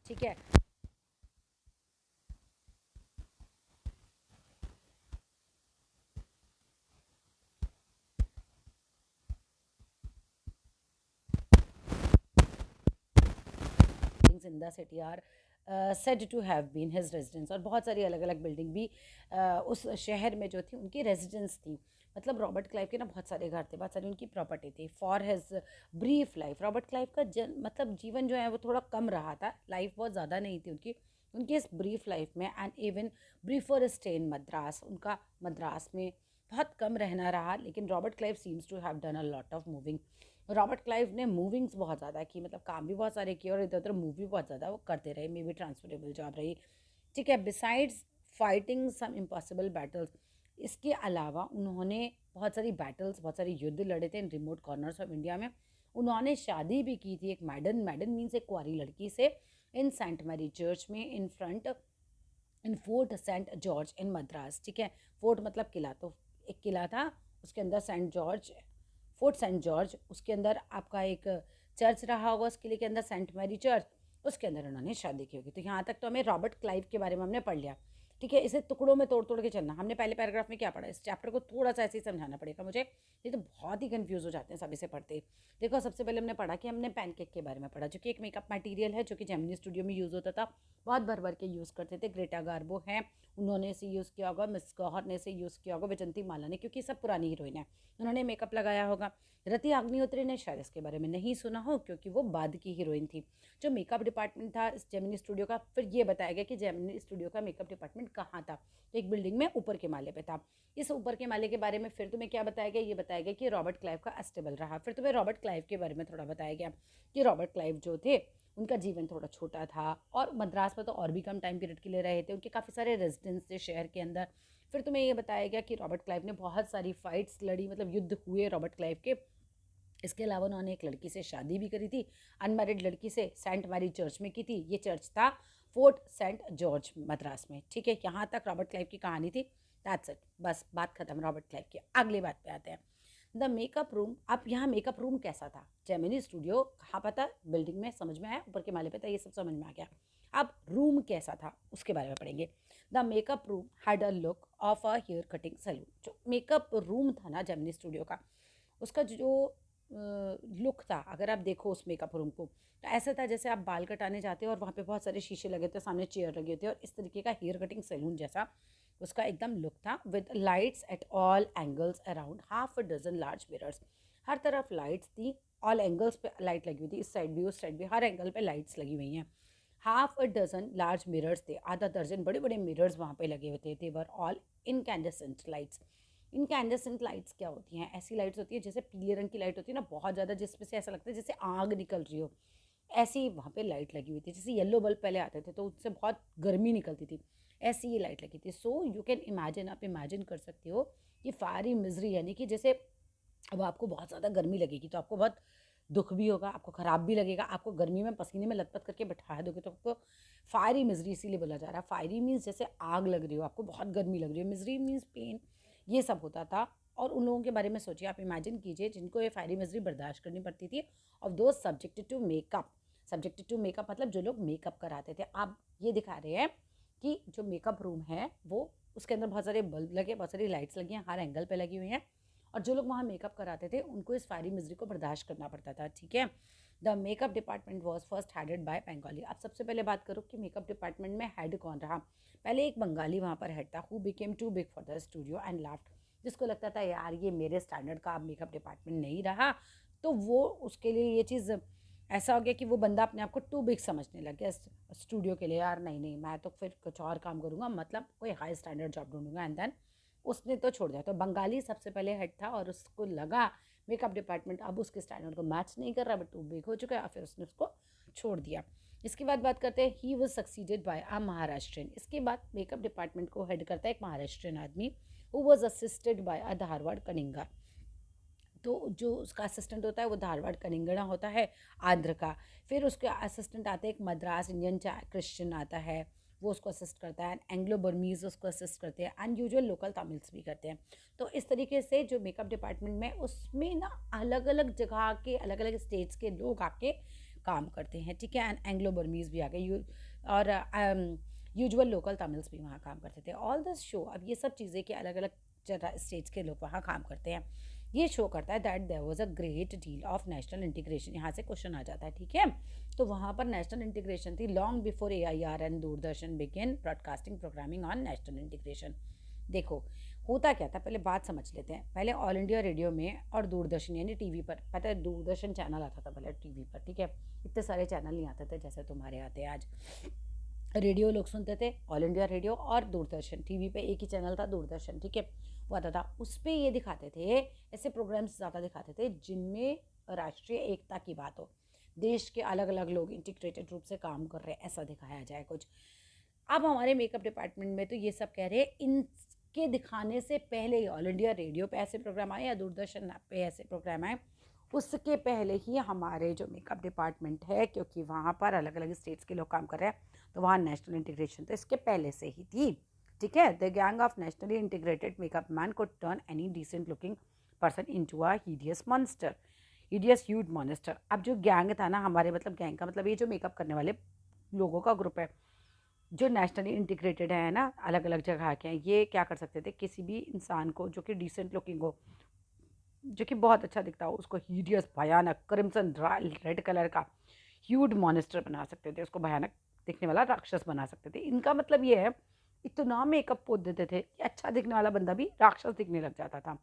ठीक है। In the city are said to have been his residence, और बहुत सारी अलग अलग बिल्डिंग भी उस शहर में जो थी उनकी रेजिडेंस थी। मतलब रॉबर्ट क्लाइव के ना बहुत सारे घर थे, बहुत सारी उनकी प्रॉपर्टी थी। For his brief life, Robert Clive का मतलब जीवन जो है वो थोड़ा कम रहा था, लाइफ बहुत ज़्यादा नहीं थी उनकी उनकी इस ब्रीफ लाइफ में। And even briefer stay in Madras, उनका मद्रास में बहुत कम रहना रहा। लेकिन Robert Clive seems to have done a lot of moving. Robert Clive ने मूविंग्स बहुत ज़्यादा की, मतलब काम भी बहुत सारे किए और इधर उधर मूव भी बहुत ज़्यादा वो करते रहे। मे बी ट्रांसफरेबल जॉब रही, ठीक है। बिसाइड्स फाइटिंग सम इम्पॉसिबल बैटल्स, इसके अलावा उन्होंने बहुत सारी बैटल्स, बहुत सारे युद्ध लड़े थे इन रिमोट कॉर्नर्स ऑफ इंडिया में। उन्होंने शादी भी की थी एक मैडन, मैडन मीन्स एक कुंवारी लड़की से, इन सेंट मैरी चर्च में in front in Fort Saint George in Madras, ठीक है। फोर्ट मतलब किला, तो एक किला था उसके अंदर Saint George, Fort Saint George, उसके अंदर आपका एक चर्च रहा होगा, उस किले के अंदर सेंट मैरी चर्च, उसके अंदर उन्होंने शादी की होगी। तो यहाँ तक तो हमें रॉबर्ट क्लाइव के बारे में हमने पढ़ लिया, ठीक है। इसे टुकड़ों में तोड़ तोड़ के चलना, हमने पहले पैराग्राफ में क्या पढ़ा, इस चैप्टर को थोड़ा सा ऐसे ही समझाना पड़ेगा मुझे, ये तो बहुत ही कंफ्यूज हो जाते हैं सभी से पढ़ते। देखो सबसे पहले हमने पढ़ा कि हमने पैनकेक के बारे में पढ़ा, जो कि एक मेकअप मटेरियल है जो कि जेमिनी स्टूडियो में यूज़ होता था, बहुत भर भर के यूज़ करते थे। ग्रेटा गार्बो हैं, उन्होंने इसे यूज़ किया होगा, मिस गौहर ने इसे यूज़ किया होगा, विजंती माला ने, क्योंकि सब पुरानी हीरोइन है, उन्होंने मेकअप लगाया होगा। रति अग्निहोत्री ने शायद इसके बारे में नहीं सुना हो, क्योंकि वो बाद की हीरोइन थी। जो मेकअप डिपार्टमेंट था इस जेमिनी स्टूडियो का, फिर ये बताया गया कि जेमिनी स्टूडियो का मेकअप डिपार्टमेंट कहाँ था, तो एक बिल्डिंग में ऊपर के माले पे था। इस ऊपर के माले के बारे में फिर तुम्हें क्या बताया गया, ये बताया गया कि रॉबर्ट क्लाइव का अस्टेबल रहा। फिर तुम्हें रॉबर्ट क्लाइव के बारे में थोड़ा बताया गया कि रॉबर्ट क्लाइव जो थे उनका जीवन थोड़ा छोटा था, और मद्रास में तो और भी कम टाइम पीरियड के लिए रहे थे, उनके काफ़ी सारे रेजिडेंस थे शहर के अंदर। फिर तुम्हें ये बताया गया कि रॉबर्ट क्लाइव ने बहुत सारी फाइट्स लड़ी, मतलब युद्ध हुए रॉबर्ट क्लाइव के। इसके अलावा उन्होंने एक लड़की से शादी भी करी थी, अनमैरिड लड़की से, सेंट मैरी चर्च में की थी। ये चर्च था फोर्ट सेंट जॉर्ज मद्रास में, ठीक है। यहाँ तक रॉबर्ट क्लाइव की कहानी थी, दैट्स इट, बस बात खत्म रॉबर्ट क्लाइव की। अगली बात पे आते हैं, द मेकअप रूम। अब यहाँ मेकअप रूम कैसा था, जेमिनी स्टूडियो कहाँ पता, बिल्डिंग में, समझ में आया, ऊपर के माले पे था, ये सब समझ में आ गया। अब रूम कैसा था उसके बारे में पढ़ेंगे। The makeup room had a look of a hair cutting saloon. जो मेकअप रूम था ना जेमिनी स्टूडियो का, उसका जो लुक था, अगर आप देखो उस मेकअप रूम को, तो ऐसा था जैसे आप बाल कटाने जाते हो और वहाँ पे बहुत सारे शीशे लगे थे, सामने चेयर लगे थे, और इस तरीके का हेयर कटिंग सैलून जैसा उसका एकदम लुक था। With lights at all angles around half a dozen large mirrors, हर तरफ लाइट्स थी, ऑल एंगल्स पे लाइट लगी हुई थी, इस साइड भी उस साइड भी, हर एंगल पे लाइट्स लगी हुई हैं। Half a dozen large mirrors थे, आधा दर्जन बड़े बड़े मिरर्स वहाँ पे लगे हुए थे। Were all incandescent lights. Incandescent lights क्या होती हैं, ऐसी लाइट्स होती है जैसे पीले रंग की लाइट होती है ना बहुत ज़्यादा, जिसमें से ऐसा लगता है जैसे आग निकल रही हो, ऐसी वहाँ पे लाइट लगी हुई थी। जैसे येलो बल्ब पहले आते थे तो उससे बहुत गर्मी निकलती थी, ऐसी ये लाइट लगी थी। सो यू कैन इमेजिन, आप इमेजिन कर सकते हो कि फायरी मिजरी, यानी कि जैसे अब आपको बहुत ज़्यादा गर्मी लगेगी तो आपको बहुत दुख भी होगा, आपको ख़राब भी लगेगा, आपको गर्मी में पसीने में लथपथ करके बैठा दोगे तो आपको फायरी मिजरी इसीलिए बोला जा रहा है। फायरी मीन्स जैसे आग लग रही हो, आपको बहुत गर्मी लग रही हो, मिजरी मीन्स पेन, ये सब होता था। और उन लोगों के बारे में सोचिए, आप इमेजिन कीजिए जिनको ये फायरी मिजरी बर्दाश्त करनी पड़ती थी, और दो subjected to makeup. Subjected to makeup मतलब जो लोग मेकअप कराते थे। आप ये दिखा रहे हैं कि जो मेकअप रूम है वो, उसके अंदर बहुत सारे बल्ब लगे, बहुत सारी लाइट्स लगी हैं, हर एंगल पे लगी हुई हैं, और जो लोग वहाँ मेकअप कराते थे उनको इस फायरी मिजरी को बर्दाश्त करना पड़ता था, ठीक है। The makeup department was first headed by Bengali. अब सबसे पहले बात करो कि मेकअप डिपार्टमेंट में हेड कौन रहा। पहले एक बंगाली वहाँ पर हेड था, who became too big for the studio and left. जिसको लगता था यार ये मेरे स्टैंडर्ड का अब मेकअप डिपार्टमेंट नहीं रहा, तो वो उसके लिए ये चीज़ ऐसा हो गया कि वो बंदा अपने आप को टू बिग समझने लग गया स्टूडियो के लिए। यार नहीं नहीं, मैं तो फिर कुछ और काम करूँगा, मतलब कोई हाई स्टैंडर्ड जॉब ढूंढूंगा। एंड देन उसने तो छोड़ दिया। तो बंगाली सबसे पहले हेड था और उसको लगा मेकअप डिपार्टमेंट अब उसके स्टैंडर्ड को मैच नहीं कर रहा, बट टू बिग हो चुका है, फिर उसने उसको छोड़ दिया। इसके बाद बात करते हैं, ही वॉज सक्सीडेड बाय अ महाराष्ट्रियन। इसके बाद मेकअप डिपार्टमेंट को हेड करता है एक महाराष्ट्रियन आदमी, हु वॉज असिस्टेड बाय अ धारवाड़ कनिंगा। तो जो उसका असिस्टेंट होता है वो धारवाड़ कनिंगड़ा होता है, आंध्र का। फिर उसके असिस्टेंट आते हैं एक मद्रास इंडियन क्रिश्चियन आता है, वो उसको असिस्ट करता है। एंग्लो बर्मीज़ उसको असिस्ट करते हैं, अनयूजुअल लोकल तमिल्स भी करते हैं। तो इस तरीके से जो मेकअप डिपार्टमेंट में, उसमें ना अलग अलग जगह के अलग अलग स्टेट्स के लोग आके काम करते हैं, ठीक है। एंड एंग्लो बर्मीज़ भी आ गए और यूजुअल लोकल तमिल्स भी वहाँ काम करते थे। ऑल दिस शो, अब ये सब चीज़ें कि अलग अलग जगह स्टेट्स के लोग वहाँ काम करते हैं, ये शो करता है that there was a great deal of national integration. यहाँ से क्वेश्चन आ जाता है, ठीक है। तो वहाँ पर नेशनल इंटीग्रेशन थी long before AIR and Doordarshan begin broadcasting programming on national integration. देखो होता क्या था, पहले बात समझ लेते हैं। पहले ऑल इंडिया रेडियो में और दूरदर्शन यानी टीवी पर, पता है दूरदर्शन चैनल आता था पहले टीवी पर, ठीक है। इतने सारे चैनल नहीं आते थे जैसे तुम्हारे आते हैं आज। रेडियो लोग सुनते थे, ऑल इंडिया रेडियो, और दूरदर्शन टीवी पे एक ही चैनल था दूरदर्शन, ठीक है। वो आता था, उस पर ये दिखाते थे, ऐसे प्रोग्राम्स ज़्यादा दिखाते थे जिनमें राष्ट्रीय एकता की बात हो, देश के अलग अलग लोग इंटीग्रेटेड रूप से काम कर रहे हैं, ऐसा दिखाया जाए कुछ। अब हमारे मेकअप डिपार्टमेंट में तो ये सब कह रहे हैं इनके दिखाने से पहले ही ऑल इंडिया रेडियो पे ऐसे प्रोग्राम आए या दूरदर्शन पे ऐसे प्रोग्राम आए, उसके पहले ही हमारे जो मेकअप डिपार्टमेंट है, क्योंकि वहाँ पर अलग अलग स्टेट्स के लोग काम कर रहे हैं, तो वहाँ नेशनल इंटीग्रेशन तो इसके पहले से ही थी, ठीक है। The gang of nationally integrated makeup man could turn any decent looking person into a hideous monster, hideous huge monster. अब जो गैंग था ना हमारे, मतलब गैंग का मतलब ये जो मेकअप करने वाले लोगों का ग्रुप है जो नेशनली इंटीग्रेटेड है ना, अलग अलग जगह के हैं, ये क्या कर सकते थे, किसी भी इंसान को जो कि डिसेंट लुकिंग हो, जो कि बहुत अच्छा दिखता हो, उसको हीडियस भयानक क्रिम्सन रेड कलर का ह्यूज मॉन्स्टर बना सकते थे, उसको भयानक दिखने वाला राक्षस बना सकते थे। इनका मतलब ये है, इतना मेकअप पोत देते थे कि अच्छा दिखने वाला बंदा भी राक्षस दिखने लग जाता था।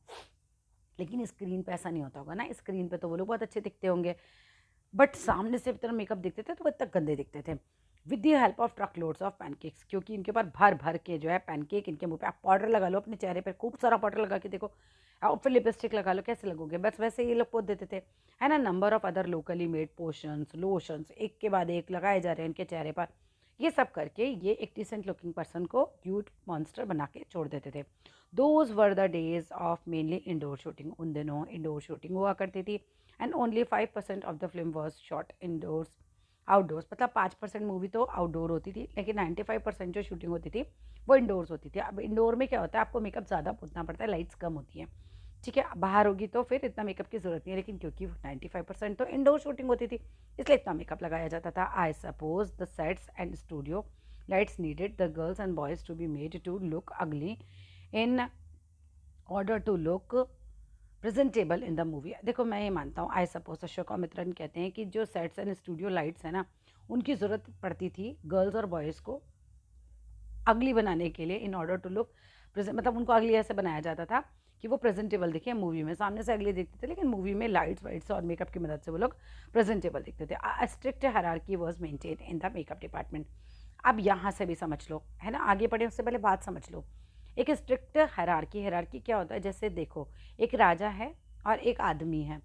लेकिन स्क्रीन पे ऐसा नहीं होता होगा ना, स्क्रीन पे तो वो लोग बहुत अच्छे दिखते होंगे, बट सामने से इतना मेकअप दिखते थे तो वो इतना गंदे दिखते थे। With the help of truck loads of pancakes, क्योंकि इनके ऊपर भर भर के जो है पैनकेक इनके मुंह पे, आप पाउडर लगा लो अपने चेहरे पे, खूब सारा पाउडर लगा के देखो, और फिर लिपस्टिक लगा लो, कैसे लगोगे, बस वैसे ये लोग पोत देते थे, है ना। Number of other locally made potions lotions एक के बाद एक लगाए जा रहे हैं इनके चेहरे पर। ये सब करके ये एक डिसेंट लुकिंग पर्सन को क्यूट मॉन्स्टर बना के छोड़ देते थे। Those were the days of mainly indoor shooting, उन दिनों इंडोर शूटिंग हुआ करती थी, and only 5% of the film was shot indoors, outdoors, मतलब 5% मूवी तो आउटडोर होती थी, लेकिन 95% जो शूटिंग होती थी वो इंडोर्स होती थी। अब इंडोर में क्या होता है, आपको मेकअप ज़्यादा पोतना पड़ता है, लाइट्स कम होती हैं, ठीक है। बाहर होगी तो फिर इतना मेकअप की ज़रूरत नहीं है, लेकिन क्योंकि 95% तो इंडोर शूटिंग होती थी, इसलिए इतना मेकअप लगाया जाता था। I suppose the sets and studio lights needed the girls and boys to be made to look ugly in order to look presentable in the movie. देखो मैं ये मानता हूँ, आई सपोज अशोक मित्रन कहते हैं कि जो सेट्स एंड स्टूडियो लाइट्स है ना, उनकी ज़रूरत पड़ती थी गर्ल्स और बॉयज़ को अगली बनाने के लिए, in order to look present, मतलब उनको अगली ऐसे बनाया जाता था कि वो प्रेजेंटेबल दिखे मूवी में, सामने से अगली दिखते थे, लेकिन मूवी में लाइट्स वाइट्स और मेकअप की मदद से वो लोग प्रेजेंटेबल दिखते थे। A strict hierarchy was maintain in the makeup department. अब यहाँ से भी समझ लो, है ना, आगे बढ़े उससे पहले बात समझ लो। एक स्ट्रिक्ट हायरार्की क्या होता है, जैसे देखो एक राजा है और एक आदमी है,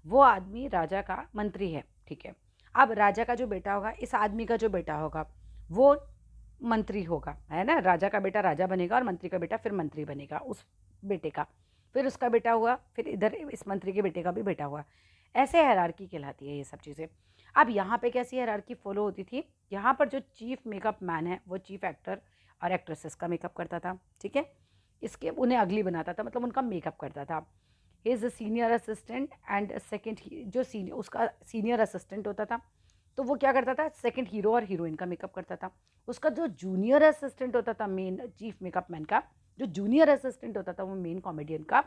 वो आदमी राजा का मंत्री है, ठीक है। अब राजा का जो बेटा होगा, इस आदमी का जो बेटा होगा वो मंत्री होगा, है ना। राजा का बेटा राजा बनेगा और मंत्री का बेटा फिर मंत्री बनेगा उस बेटे का, फिर उसका बेटा हुआ, फिर इधर इस मंत्री के बेटे का भी बेटा हुआ। ऐसे हायरार्की कहलाती है ये सब चीज़ें। अब यहाँ पे कैसी हायरार्की फॉलो होती थी, यहाँ पर जो चीफ मेकअप मैन है वो चीफ एक्टर और एक्ट्रेसेस का मेकअप करता था, ठीक है। इसके उन्हें अगली बनाता था, मतलब उनका मेकअप करता था। He is a senior assistant and second, जो सीनियर उसका सीनियर असिस्टेंट होता था, तो वो क्या करता था, सेकंड हीरो और हीरोइन का मेकअप करता था। उसका जो जूनियर असिस्टेंट होता था मेन चीफ मेकअप मैन का, जो जूनियर असिस्टेंट होता था वो मेन कॉमेडियन का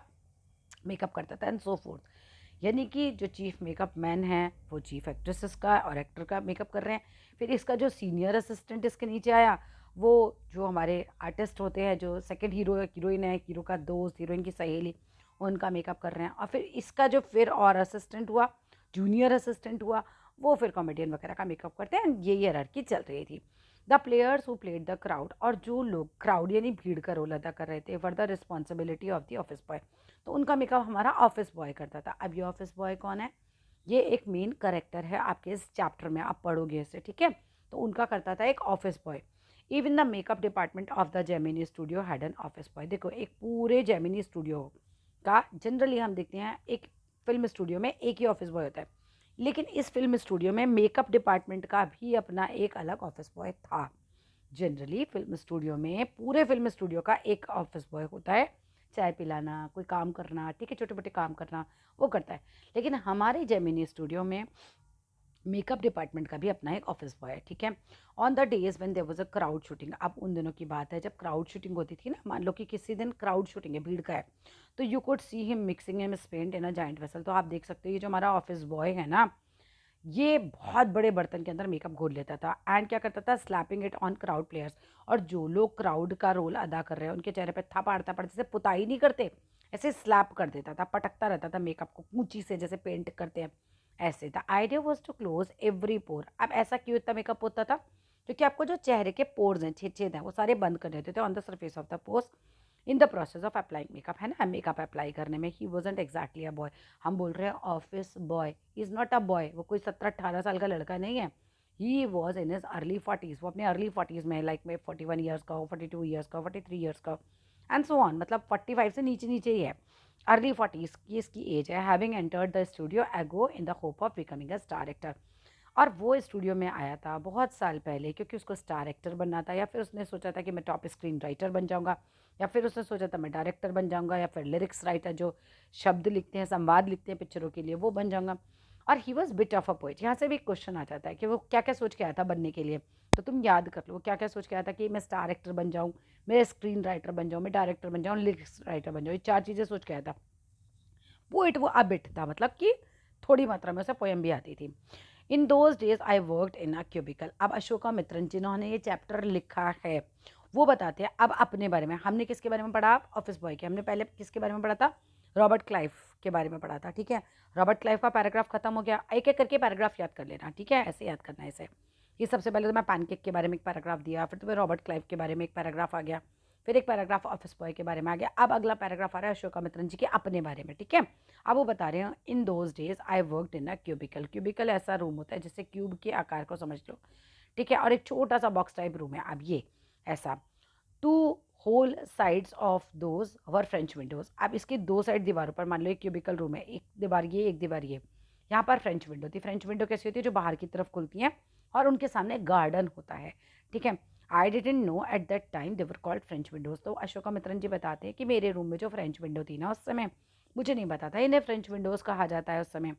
मेकअप करता था, एंड सो फोर्थ। यानी कि जो चीफ मेकअप मैन है वो चीफ एक्ट्रेसेस का और एक्टर का मेकअप कर रहे हैं, फिर इसका जो सीनियर असिस्टेंट इसके नीचे आया, वो जो हमारे आर्टिस्ट होते हैं, जो सेकंड हीरो हीरोइन है, हीरो का दोस्त हीरोइन की सहेली, उनका मेकअप कर रहे हैं। और फिर इसका जो फिर और असिस्टेंट हुआ, जूनियर असिस्टेंट हुआ, वो फिर कॉमेडियन वगैरह का मेकअप करते हैं। ये हायरार्की चल रही थी। The players who played the crowd, और जो लोग क्राउड यानी भीड़ का रोल अदा कर रहे थे, for the responsibility of the office boy, तो उनका मेकअप हमारा ऑफिस बॉय करता था। अब ये ऑफिस बॉय कौन है, ये एक मेन करेक्टर है आपके इस चैप्टर में, आप पढ़ोगे इसे, ठीक है। तो उनका करता था एक office boy. Even the makeup department of the Gemini studio had an office boy. देखो एक पूरे जेमिनी स्टूडियो का जनरली हम देखते हैं एक फिल्म स्टूडियो में एक ही ऑफिस बॉय होता है, लेकिन इस फिल्म स्टूडियो में मेकअप डिपार्टमेंट का भी अपना एक अलग ऑफिस बॉय था। जनरली फिल्म स्टूडियो में पूरे फिल्म स्टूडियो का एक ऑफिस बॉय होता है, चाय पिलाना, कोई काम करना, ठीक है, छोटे मोटे काम करना वो करता है। लेकिन हमारे जेमिनी स्टूडियो में मेकअप डिपार्टमेंट का भी अपना एक ऑफिस बॉय है, ठीक है। On the days when there was a crowd shooting, अब उन दिनों की बात है जब क्राउड शूटिंग होती थी ना, मान लो कि किसी दिन क्राउड शूटिंग है, भीड़ का है, तो you could see him mixing him paint in a giant vessel. तो आप देख सकते हो ये जो हमारा ऑफिस बॉय है ना, ये बहुत बड़े बर्तन के अंदर मेकअप घोल लेता था एंड क्या करता था, slapping it on crowd players. और जो लोग क्राउड का रोल अदा कर रहे हैं उनके चेहरे पे थप्पड़ थप्पड़, जैसे पुताई नहीं करते ऐसे स्लैप कर देता था, पटकता रहता था मेकअप को ऊंची से जैसे पेंट करते हैं ऐसे। The idea was to close every pore. अब ऐसा क्यों इतना मेकअप होता था, क्योंकि आपको जो चेहरे के पोर्स हैं, छेद छेद हैं, वो सारे बंद कर देते थे on the surface of the pores in the process of applying makeup, है ना। मेकअप अप्लाई करने में he wasn't exactly a boy. हम बोल रहे हैं office boy, is not a boy, वो कोई 17-18 साल का लड़का नहीं है। He was in is early 40s, वो अपने अर्ली 40s में, लाइक में 41 ईयर्स का हो, 42 ईयर्स का हो, 43 ईयर्स का, एंड सो ऑन, मतलब 45 से नीचे नीचे ही है। अर्ली 40s की इसकी एज है। हैविंग एंटर्ड द स्टूडियो एगो in the hope of becoming a star actor. और वो स्टूडियो में आया था बहुत साल पहले क्योंकि उसको स्टार एक्टर बनना था, या फिर उसने सोचा था कि मैं टॉप स्क्रीन राइटर बन जाऊंगा, या फिर उसने सोचा था मैं डायरेक्टर बन जाऊंगा, या फिर लिरिक्स राइटर जो शब्द लिखते हैं, संवाद लिखते हैं पिक्चरों के लिए, वो बन जाऊंगा। और he was bit of a poet. यहाँ से भी क्वेश्चन आ जाता है कि वो क्या क्या सोच के आया था बनने के लिए। तो तुम याद कर लो वो क्या क्या सोच के आया था कि मैं स्टार एक्टर बन जाऊँ, मैं स्क्रीन राइटर बन जाऊँ, मैं डायरेक्टर बन जाऊँ, लिरिक्स राइटर बन जाऊँ, ये 4 चीज़ें सोच के आया था। पोइट वो अबिट था, मतलब कि थोड़ी मात्रा में उसे पोएम भी आती थी। In those days I worked in a cubicle. अब अशोका मित्रन जिन्होंने ये चैप्टर लिखा है वो बताते हैं अब अपने बारे में। हमने किसके बारे में पढ़ा, ऑफिस बॉय के। हमने पहले किसके बारे में पढ़ा था, रॉबर्ट क्लाइव के बारे में पढ़ा था, ठीक है। रॉबर्ट क्लाइव का पैराग्राफ खत्म हो गया, एक एक करके पैराग्राफ याद कर लेना, ठीक है, ऐसे याद करना है इसे। ये सबसे पहले तो मैं पैनकेक के बारे में एक पैराग्राफ दिया, फिर तुम्हें रॉबर्ट क्लाइव के बारे में एक पैराग्राफ आ गया, फिर एक पैराग्राफ ऑफिस बॉय के बारे में आ गया। अब अगला पैराग्राफ आ रहा है अशोका मित्रन जी के अपने बारे में, ठीक है। अब वो बता रहे हैं in those days I worked in a cubicle. Cubicle ऐसा रूम होता है जिससे क्यूब के आकार को समझ लो, ठीक है, और एक छोटा सा बॉक्स टाइप रूम है। अब ये ऐसा, two whole sides of those were French windows. अब इसकी दो साइड दीवारों पर, मान लो एक क्यूबिकल रूम है, एक दीवार ये एक दीवार ये, यहाँ पर फ्रेंच विंडो थी। फ्रेंच विंडो कैसी होती है, जो बाहर की तरफ खुलती हैं और उनके सामने गार्डन होता है, ठीक है। I didn't know at that time they were called French Windows. तो अशोका मित्रन जी बताते हैं कि मेरे रूम में जो फ्रेंच विंडो थी ना, उस समय मुझे नहीं पता था इन्हें फ्रेंच विंडोज़ कहा जाता है उस समय।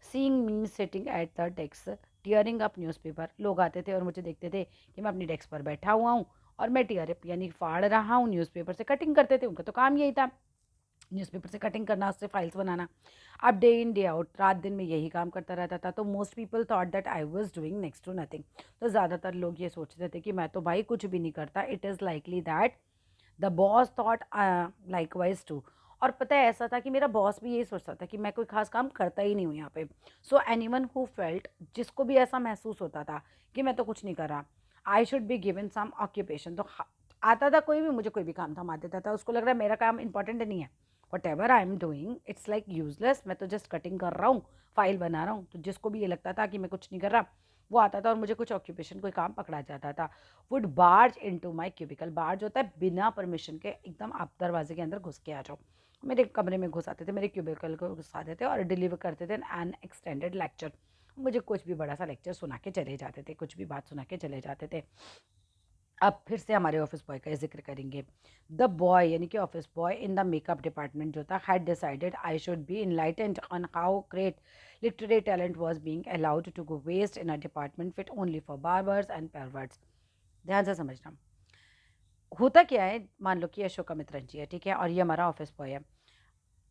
Seeing me sitting at the desk tearing up newspaper. लोग आते थे और मुझे देखते थे कि मैं अपनी डेस्क पर बैठा हुआ हूँ और मैं टीयर अप यानी फाड़ रहा हूँ, न्यूज़पेपर से कटिंग करते थे, उनका तो काम यही था, न्यूज़पेपर से कटिंग करना, उससे फाइल्स बनाना। अब डे इन डे आउट, रात दिन में यही काम करता रहता था। तो most people thought that I was doing next to nothing. तो ज़्यादातर लोग ये सोचते थे कि मैं तो भाई कुछ भी नहीं करता। It is likely that the boss thought likewise too. और पता है ऐसा था कि मेरा बॉस भी यही सोचता था कि मैं कोई खास काम करता ही नहीं हूँ यहाँ पे। सो एनीवन हु फेल्ट, जिसको भी ऐसा महसूस होता था कि मैं तो कुछ नहीं कर रहा, I should be given some occupation. तो आता था कोई भी, मुझे कोई भी काम थमा देता था, उसको लग रहा है मेरा काम इंपॉर्टेंट नहीं है। What ever I am doing it's like useless, मैं तो जस्ट कटिंग कर रहा हूँ, फाइल बना रहा हूँ। तो जिसको भी ये लगता था कि मैं कुछ नहीं कर रहा, वो आता था और मुझे कुछ ऑक्यूपेशन, कोई काम पकड़ा जाता था। Would barge into my cubicle. Barge होता है बिना परमिशन के, एकदम आप दरवाजे के अंदर घुस के आ जाओ। मेरे कमरे में घुस आते थे, मेरे क्यूबिकल को घुस आते थे और डिलीवर करते थे एन एक्सटेंडेड लेक्चर। मुझे कुछ भी बड़ा सा लेक्चर सुना के चले जाते थे, कुछ भी बात सुना के चले जाते थे। अब फिर से हमारे ऑफिस बॉय का जिक्र करेंगे। द बॉय यानी कि office boy in the makeup department जो था, had decided I should be enlightened on how great literary talent was being allowed to go waste in a department fit only for barbers and perverts. ध्यान से समझना, होता क्या है, मान लो कि अशोका मित्रन जी है, ठीक है, और ये हमारा ऑफिस बॉय है।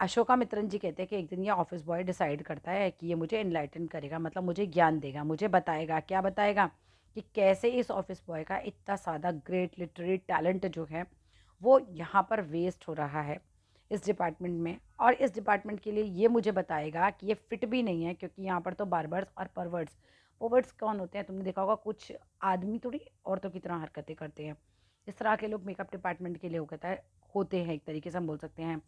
अशोका मित्रन जी कहते हैं कि एक दिन ये ऑफिस बॉय डिसाइड करता है कि ये मुझे इनलाइटन करेगा, मतलब मुझे ज्ञान देगा, मुझे बताएगा। क्या बताएगा, कि कैसे इस ऑफिस बॉय का इतना सादा ग्रेट लिटरेरी टैलेंट जो है वो यहाँ पर वेस्ट हो रहा है इस डिपार्टमेंट में। और इस डिपार्टमेंट के लिए ये मुझे बताएगा कि ये फिट भी नहीं है, क्योंकि यहाँ पर तो बार्बर्स और परवर्ट्स, परवर्ट्स कौन होते हैं तुमने देखा होगा, कुछ आदमी थोड़ी औरतों की तरह हरकतें करते हैं, इस तरह के लोग मेकअप डिपार्टमेंट के लिए होते हैं, एक तरीके से हम बोल सकते हैं,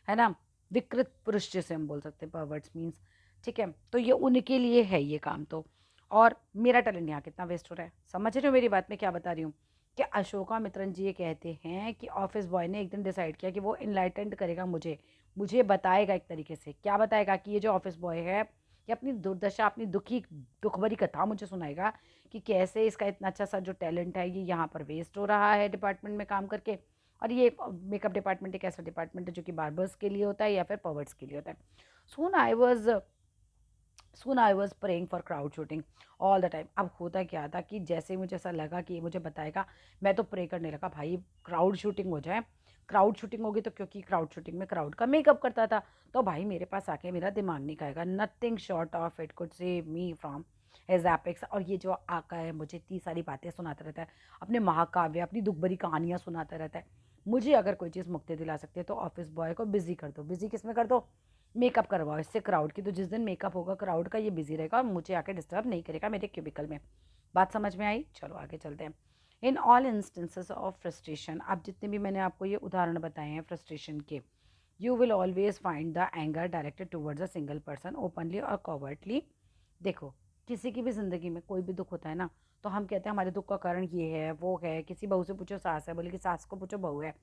है ना। विकृत पुरुष जिसे हम बोल सकते हैं, परवर्ट्स मीन्स, ठीक है। तो ये उनके लिए है ये काम। तो और मेरा टैलेंट यहाँ कितना वेस्ट हो रहा है, समझ रहे हो मेरी बात में क्या बता रही हूँ। कि अशोका मित्रन जी ये कहते हैं कि ऑफिस बॉय ने एक दिन डिसाइड किया कि वो इनलाइटेंड करेगा मुझे, मुझे बताएगा एक तरीके से। क्या बताएगा, कि ये जो ऑफिस बॉय है ये अपनी दुर्दशा, अपनी दुख भरी कथा मुझे सुनाएगा कि कैसे इसका इतना अच्छा सा जो टैलेंट है ये यहाँ पर वेस्ट हो रहा है डिपार्टमेंट में काम करके। और ये मेकअप डिपार्टमेंट एक ऐसा डिपार्टमेंट है जो कि बार्बर्स के लिए होता है या फिर पर्वर्ट्स के लिए होता है। सो ना I was soon I was praying for crowd shooting all the time. अब होता क्या था कि जैसे ही मुझे ऐसा लगा कि ये मुझे बताएगा, मैं तो प्रे करने लगा भाई क्राउड शूटिंग हो जाए। क्राउड शूटिंग होगी तो, क्योंकि क्राउड शूटिंग में क्राउड का मेकअप करता था, तो भाई मेरे पास आके मेरा दिमाग नहीं खाएगा। Nothing short of it could save me from his epics. और ये जो आका है मुझे इतनी सारी बातें सुनाता रहता है, अपने महाकाव्य, अपनी दुख भरी कहानियाँ सुनाता रहता है। मुझे अगर कोई चीज़ मुक्ति दिला सकती है तो ऑफिस बॉय को बिजी कर दो। बिजी किस में कर दो? मेकअप करवाओ इससे क्राउड की। तो जिस दिन मेकअप होगा क्राउड का, ये बिजी रहेगा और मुझे आके डिस्टर्ब नहीं करेगा मेरे क्यूबिकल में। बात समझ में आई? चलो आगे चलते हैं। In all instances of frustration, अब जितने भी मैंने आपको ये उदाहरण बताए हैं फ्रस्ट्रेशन के, you will always find the anger directed towards a single person openly और कॉवर्टली। देखो, किसी की भी ज़िंदगी में कोई भी दुख होता है ना, तो हम कहते हैं हमारे दुख का कारण ये है वो है। किसी बहू से पूछो सास है, बोले कि सास को पूछो बहू है।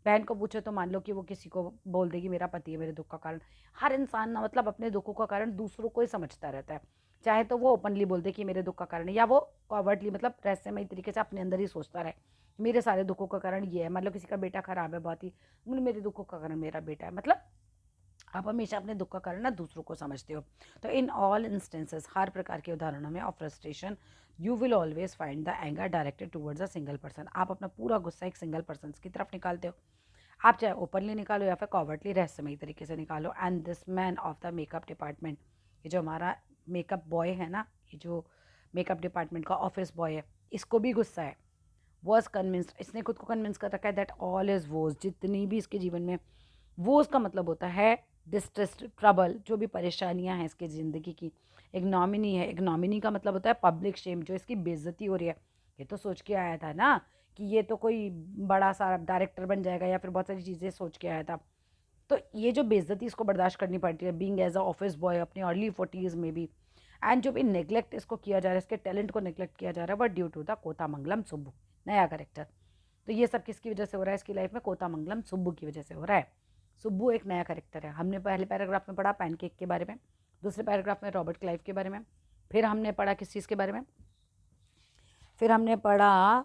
बहन को पूछो तो मान लो कि वो किसी को बोल देगी मेरा पति है मेरे दुख का कारण। हर इंसान ना मतलब अपने दुखों का कारण दूसरों को ही समझता रहता है। चाहे तो वो ओपनली बोल दे कि मेरे दुख का कारण है, या वो कॉवर्टली मतलब रहस्यमय तरीके से अपने अंदर ही सोचता रहे मेरे सारे दुखों का कारण ये है। मतलब किसी का बेटा खराब है बहुत ही, मेरे दुखों का कारण मेरा बेटा है। मतलब आप हमेशा अपने दुख का कारण ना दूसरों को समझते हो। तो इन ऑल इंस्टेंसेस, हर प्रकार के उदाहरणों में of frustration, you will always find the anger directed towards a single person. आप अपना पूरा गुस्सा एक सिंगल पर्सन की तरफ निकालते हो। आप चाहे ओपनली निकालो या फिर कॉवर्टली रहस्यमयी तरीके से निकालो। And this man of the makeup department, ये जो हमारा मेकअप बॉय है ना, ये जो मेकअप डिपार्टमेंट का ऑफिस बॉय है, इसको भी गुस्सा है। वॉज कन्विंस्ड, इसने खुद को कन्विंस कर रखा है दैट ऑल इज वोज, जितनी भी इसके जीवन में, वो उसका मतलब होता है डिस्ट्रेस, ट्रबल, जो भी परेशानियां हैं इसकी ज़िंदगी की। इग्नॉमिनी है, इग्नॉमिनी का मतलब होता है पब्लिक शेम, जो इसकी बेइज्जती हो रही है। ये तो सोच के आया था ना कि ये तो कोई बड़ा सा डायरेक्टर बन जाएगा या फिर बहुत सारी चीज़ें सोच के आया था। तो ये जो बेइज्जती इसको बर्दाश्त करनी पड़ती है being as a office boy अपने अर्ली 40s में भी। एंड जो भी नेग्लेक्ट इसको किया जा रहा है, इसके टैलेंट को नेग्लेक्ट किया जा रहा है, वह ड्यू टू द कोतामंगलम सुब्बू, नया करेक्टर। तो ये सब किसकी वजह से हो रहा है इसकी लाइफ में? कोतामंगलम सुब्बू की वजह से हो रहा है। सुब्बू एक नया करेक्टर है। हमने पहले पैराग्राफ में पढ़ा पैनकेक के बारे में, दूसरे पैराग्राफ में रॉबर्ट क्लाइव के बारे में, फिर हमने पढ़ा किस चीज़ के बारे में? फिर हमने पढ़ा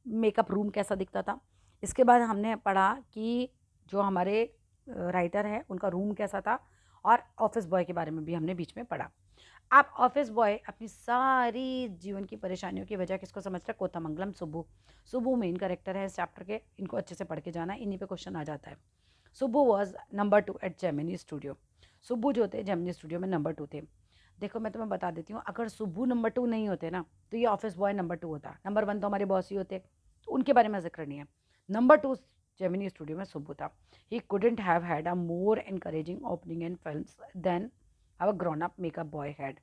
मेकअप रूम कैसा दिखता था। इसके बाद हमने पढ़ा कि जो हमारे राइटर है उनका रूम कैसा था, और ऑफिस बॉय के बारे में भी हमने बीच में पढ़ा। आप ऑफिस बॉय अपनी सारी जीवन की परेशानियों की वजह किसको समझते हैं? कोतामंगलम सुब्बू। सुब्बू मेन कैरेक्टर है इस चैप्टर के, इनको अच्छे से पढ़ के जाना, इन्हीं पे क्वेश्चन आ जाता है। Subbu was number 2 at Gemini studio. Subbu जो थे जेमिनी स्टूडियो में नंबर 2 थे। देखो मैं तुम्हें बता देती हूँ, अगर सुब्बू नंबर 2 नहीं होते ना, तो ये ऑफिस बॉय नंबर 2 होता। नंबर 1 तो हमारे बॉस ही होते, तो उनके बारे में जिक्र नहीं है। नंबर 2 जेमिनी स्टूडियो में सुब्बू था। He couldn't have had a more encouraging opening in films than our grown up makeup boy had.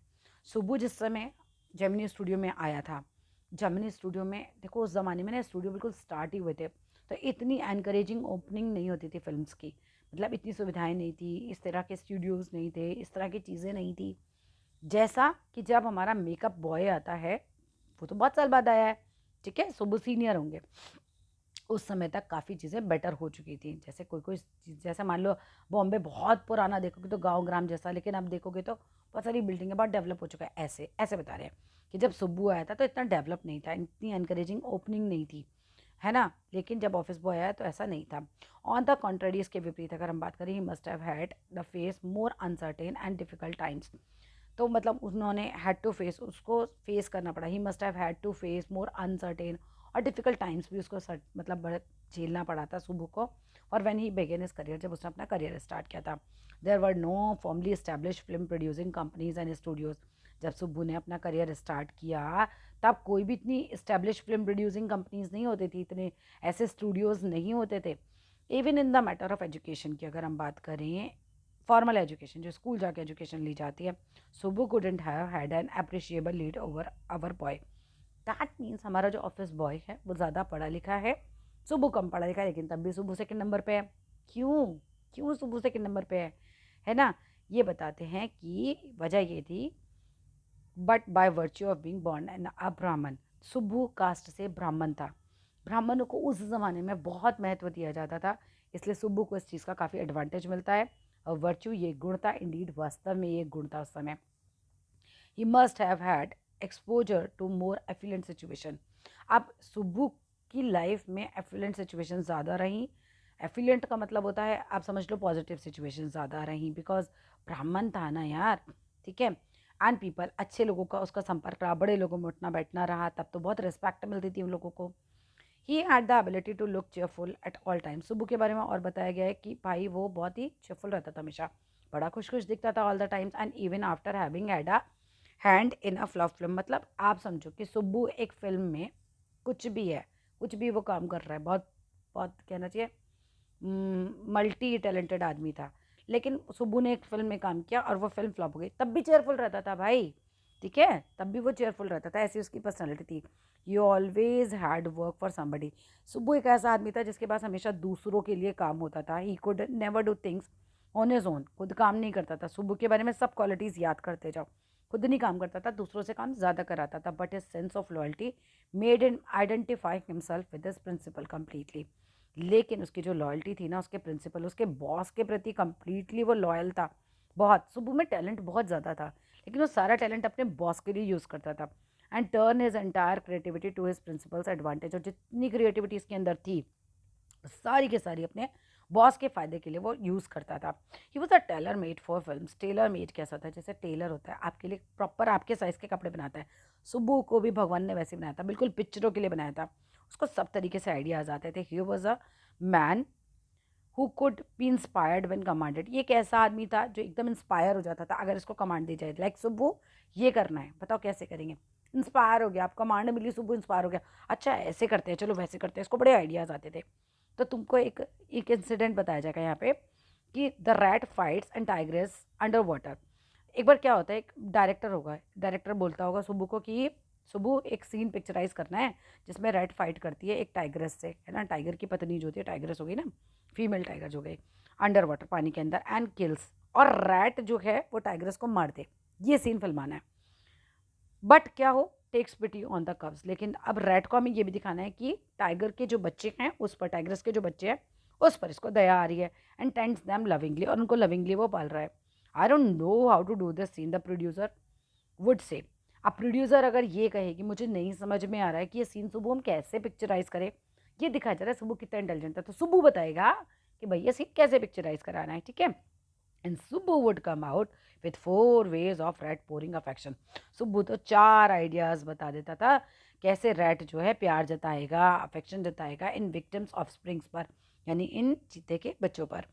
Subbu जिस समय जेमिनी स्टूडियो में आया था, जेमिनी स्टूडियो में देखो उस ज़माने में ना स्टूडियो बिल्कुल स्टार्ट ही हुए थे, तो इतनी एनकरेजिंग ओपनिंग नहीं होती थी फिल्म्स की। मतलब इतनी सुविधाएं नहीं थी, इस तरह के स्टूडियोज़ नहीं थे, इस तरह की चीज़ें नहीं थी। जैसा कि जब हमारा मेकअप बॉय आता है, वो तो बहुत साल बाद आया है, ठीक है, सुबह सीनियर होंगे, उस समय तक काफ़ी चीज़ें बेटर हो चुकी थी। जैसे कोई कोई चीज़, जैसे मान लो बॉम्बे बहुत पुराना देखोगे तो गांव ग्राम जैसा, लेकिन अब देखोगे तो बहुत सारी बिल्डिंगें बहुत डेवलप हो चुका है। ऐसे ऐसे बता रहे हैं कि जब सुब्बू आया था तो इतना डेवलप नहीं था, इतनी एनकरेजिंग ओपनिंग नहीं थी, है ना। लेकिन जब ऑफिस बॉय आया तो ऐसा नहीं था। ऑन द कॉन्ट्ररी, इसके विपरीत अगर हम बात करें, he must have had the face more uncertain and difficult times. तो मतलब उन्होंने हैड टू फेस, उसको फेस करना पड़ा। He must have had to face more uncertain, और डिफिकल्ट टाइम्स भी उसको मतलब बड़ा झेलना पड़ा था सुबह को। और when he began his career, जब उसने अपना करियर स्टार्ट किया था। There were no formally establish film producing companies and studios. जब सुब्बू ने अपना करियर स्टार्ट किया तब कोई भी इतनी इस्टेब्लिश फिल्म प्रोड्यूसिंग कंपनीज नहीं होती थी, इतने ऐसे स्टूडियोज़ नहीं होते थे। Even in the matter of education की अगर हम बात करें, फॉर्मल एजुकेशन जो स्कूल जाके एजुकेशन ली जाती है, Subbu couldn't have had an appreciable lead over our boy. That means हमारा जो ऑफिस बॉय है वो ज़्यादा पढ़ा लिखा है, सुब्बू कम पढ़ा लिखा है, लेकिन तब भी सुब्बू सेकंड नंबर पे है। क्यों? क्यों सुब्बू सेकंड नंबर पे है ना? ये बताते हैं कि वजह ये थी, but by virtue of being born an a Brahmin. Subbu cast से ब्राह्मण था। ब्राह्मणों को उस ज़माने में बहुत महत्व दिया जाता था, इसलिए सुब्बू को इस चीज़ का काफ़ी एडवांटेज मिलता है। और वर्च्यू ये गुण था, इंडीड वास्तव में ये गुण था उस समय। He must have had exposure to more affluent situation. अब सुब्बू की लाइफ में एफिलेंट सिचुएशन ज़्यादा रहीं। एफिलेंट का मतलब होता है, आप समझ लो पॉजिटिव सिचुएशन ज़्यादा रहीं, बिकॉज ब्राह्मण था ना यार, ठीक है। एंड पीपल, अच्छे लोगों का उसका संपर्क रहा, बड़े लोगों में उठना बैठना रहा, तब तो बहुत रिस्पेक्ट मिलती थी उन लोगों को। He had the ability to look cheerful at all time. Subbu के बारे में और बताया गया है कि भाई वो बहुत ही चेयरफुल रहता था, हमेशा बड़ा खुश खुश दिखता था all the times, and even after having had a hand in a flop film. मतलब आप समझो कि सुब्बू एक फिल्म में कुछ भी है, कुछ भी वो काम कर रहा है, बहुत बहुत कहना चाहिए मल्टी टैलेंटेड आदमी था। लेकिन सुब्बू ने एक फिल्म में काम किया और वो फिल्म फ्लॉप हो गई, तब भी चेयरफुल रहता था भाई, ठीक है, तब भी वो चेयरफुल रहता था, ऐसी उसकी पर्सनैलिटी थी। You always had work for somebody. Subbu एक ऐसा आदमी था जिसके पास हमेशा दूसरों के लिए काम होता था। He could never do things on his own. खुद काम नहीं करता था। सुब्बू के बारे में सब क्वालिटीज़ याद करते जाओ। खुद नहीं काम करता था, दूसरों से काम ज़्यादा कराता था, but his sense of loyalty made in identify himself with his principal completely. लेकिन उसकी जो लॉयल्टी थी ना, उसके प्रिंसिपल, उसके बॉस के प्रति कम्प्लीटली वो लॉयल था। बहुत, सुब्बू में टैलेंट बहुत ज़्यादा था, लेकिन वो सारा टैलेंट अपने बॉस के लिए यूज़ करता था, and turn his entire creativity to his principal's advantage. और जितनी क्रिएटिविटी इसके अंदर थी, सारी के सारी अपने बॉस के फ़ायदे के लिए वो यूज़ करता था। He was a tailor made for film. Tailor made कैसा था, जैसे टेलर होता है आपके लिए, प्रॉपर आपके साइज़ के कपड़े बनाता है। सुब्बू को भी भगवान ने वैसे बनाया था, बिल्कुल पिक्चरों के लिए बनाया था। उसको सब तरीके से आइडियाज़ आते थे। He was a man who could be inspired when commanded. ये एक ऐसा आदमी था जो एकदम इंस्पायर हो जाता था अगर इसको कमांड दी जाए। लाइक सुब्बू, ये करना है, बताओ कैसे करेंगे। इंस्पायर हो गया, आप कमांड मिली, सुब्बू इंस्पायर हो गया, अच्छा ऐसे करते हैं, चलो वैसे करते हैं। इसको बड़े आइडियाज़ आते थे। तो तुमको एक एक इंसिडेंट बताया जाएगा यहाँ पे कि the rat fights and tigress under water. एक बार क्या होता है, एक डायरेक्टर होगा, डायरेक्टर बोलता होगा सुब्बू को कि सुब्बू एक सीन पिक्चराइज करना है जिसमें रैट फाइट करती है एक टाइग्रेस से, है ना, टाइगर की पत्नी जो होती है, टाइग्रेस हो गई ना, फीमेल टाइगर जो गई अंडर वाटर, पानी के अंदर, एंड किल्स, और रैट जो है वो टाइग्रेस को मार दे। ये सीन फिल्माना है, बट क्या हो, takes pity on the cubs. लेकिन अब रैट को हमें ये भी दिखाना है कि टाइगर के जो बच्चे हैं उस पर, टाइग्रेस के जो बच्चे हैं उस पर इसको दया आ रही है, एंड टेंट्स दैम लविंगली, और उनको लविंगली वो पाल रहा है। I don't know how to do this scene, the producer would say. अब प्रोड्यूसर अगर ये कहे कि मुझे नहीं समझ में आ रहा है कि ये सीन सुबह हम कैसे पिक्चराइज करें, ये दिखाया जा रहा है सुबह कितना इंटेलिजेंट था, तो सुबह बताएगा कि भैया सीन कैसे पिक्चराइज कराना है, ठीक है। And Subbu would come out with 4 ways of rat pouring affection. Subbu तो 4 आइडियाज़ बता देता था कैसे रैट जो है प्यार जताएगा, अफेक्शन जताएगा इन विक्टिम्स ऑफ स्प्रिंग्स पर, यानी इन चीते के बच्चों पर।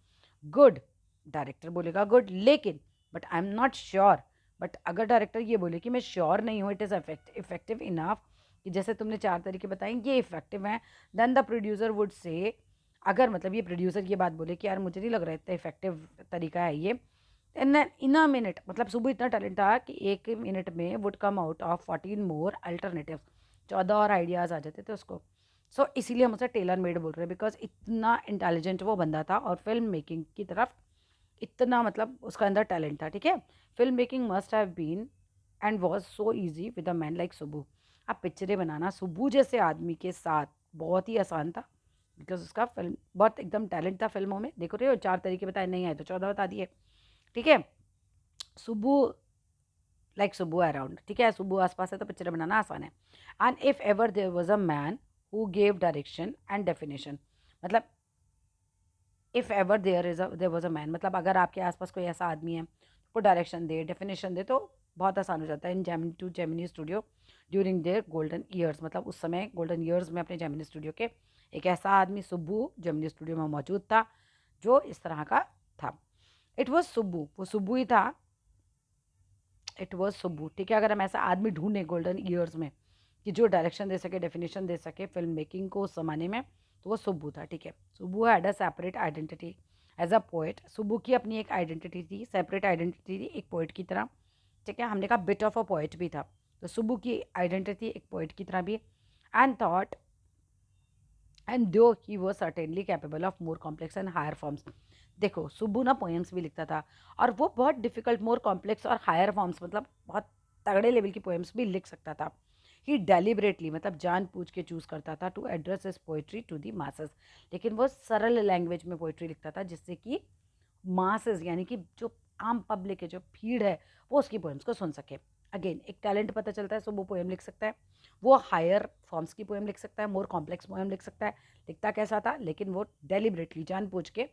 गुड, डायरेक्टर बोलेगा गुड, लेकिन but I am not sure. But अगर डायरेक्टर ये बोले कि मैं श्योर नहीं हूँ इट इज़ इफेक्टिव इनफ, कि जैसे तुमने 4 तरीके बताए ये इफेक्टिव हैं, देन द प्रोड्यूसर वुड से, अगर मतलब ये प्रोड्यूसर ये बात बोले कि यार मुझे नहीं लग रहा है इतना इफेक्टिव तरीका है ये, इन अ मिनट, मतलब सुबह इतना टैलेंट था कि 1 मिनट में would come out of 14 more alternative, 14 और आइडियाज़ आ जाते थे उसको। सो इसीलिए हम उसे टेलर मेड बोल रहे हैं, बिकॉज इतना इंटेलिजेंट वो बंदा था और फिल्म मेकिंग की तरफ इतना, मतलब उसका अंदर टैलेंट था, ठीक है। Film making must have been and was so easy with a man like Subbu. अब पिक्चरें बनाना सुब्बू जैसे आदमी के साथ बहुत ही आसान था, बिकॉज उसका फिल्म बहुत एकदम टैलेंट था फिल्मों में। देखो रहे हो, 4 तरीके बताए, नहीं आए तो 14 बता दिए, ठीक है। सुब्बू, लाइक सुब्बू अराउंड, ठीक है, सुब्बू आसपास है तो पिक्चर बनाना आसान है। And if ever there was a man who gave direction and definition, मतलब if ever there was a man, मतलब अगर आपके आसपास कोई ऐसा आदमी है वो डायरेक्शन दे, डेफिनेशन दे, तो बहुत आसान हो जाता है। In Gemini studio during their golden years, मतलब उस समय गोल्डन ईयर्स में अपने जेमिनी स्टूडियो के एक ऐसा आदमी सुब्बू जेमिनी स्टूडियो में मौजूद था जो इस तरह का था। इट वॉज सुब्बू, वो सुब्बू ही था। इट वॉज सुब्बू, ठीक है। अगर हम ऐसा आदमी ढूंढें गोल्डन ईयर्स में कि जो डायरेक्शन दे सके, डेफिनेशन दे सके फिल्म मेकिंग को उस ज़माने में, तो वो सुब्बू था, ठीक है। Subbu had a separate identity as a poet. Subbu की अपनी एक आइडेंटिटी थी, सेपरेट आइडेंटिटी थी एक पोएट की तरह, ठीक है। हमने कहा बिट ऑफ अ पोएट भी था, तो सुब्बू की आइडेंटिटी एक पोएट की तरह भी। And thought and though he was certainly capable of more complex and higher forms. देखो सुब्बू ना पोएम्स भी लिखता था, और वो बहुत डिफिकल्ट, मोर कॉम्प्लेक्स और हायर फॉर्म्स, मतलब बहुत तगड़े लेवल की पोएम्स भी लिख सकता था। ही डेलिबरेटली, मतलब जान पूछ के चूज़ करता था to address his poetry to the masses. लेकिन वो सरल लैंग्वेज में पोइट्री लिखता था जिससे कि मासेस, यानी कि जो आम पब्लिक है, जो भीड़ है, वो उसकी पोएम्स को सुन सके। अगेन एक टैलेंट पता चलता है, सो वो पोएम लिख सकता है, वो हायर फॉर्म्स की पोएम लिख सकता है, मोर कॉम्प्लेक्स पोएम लिख सकता है। लिखता कैसा था, लेकिन वो डेलिबरेटली जान पूछ के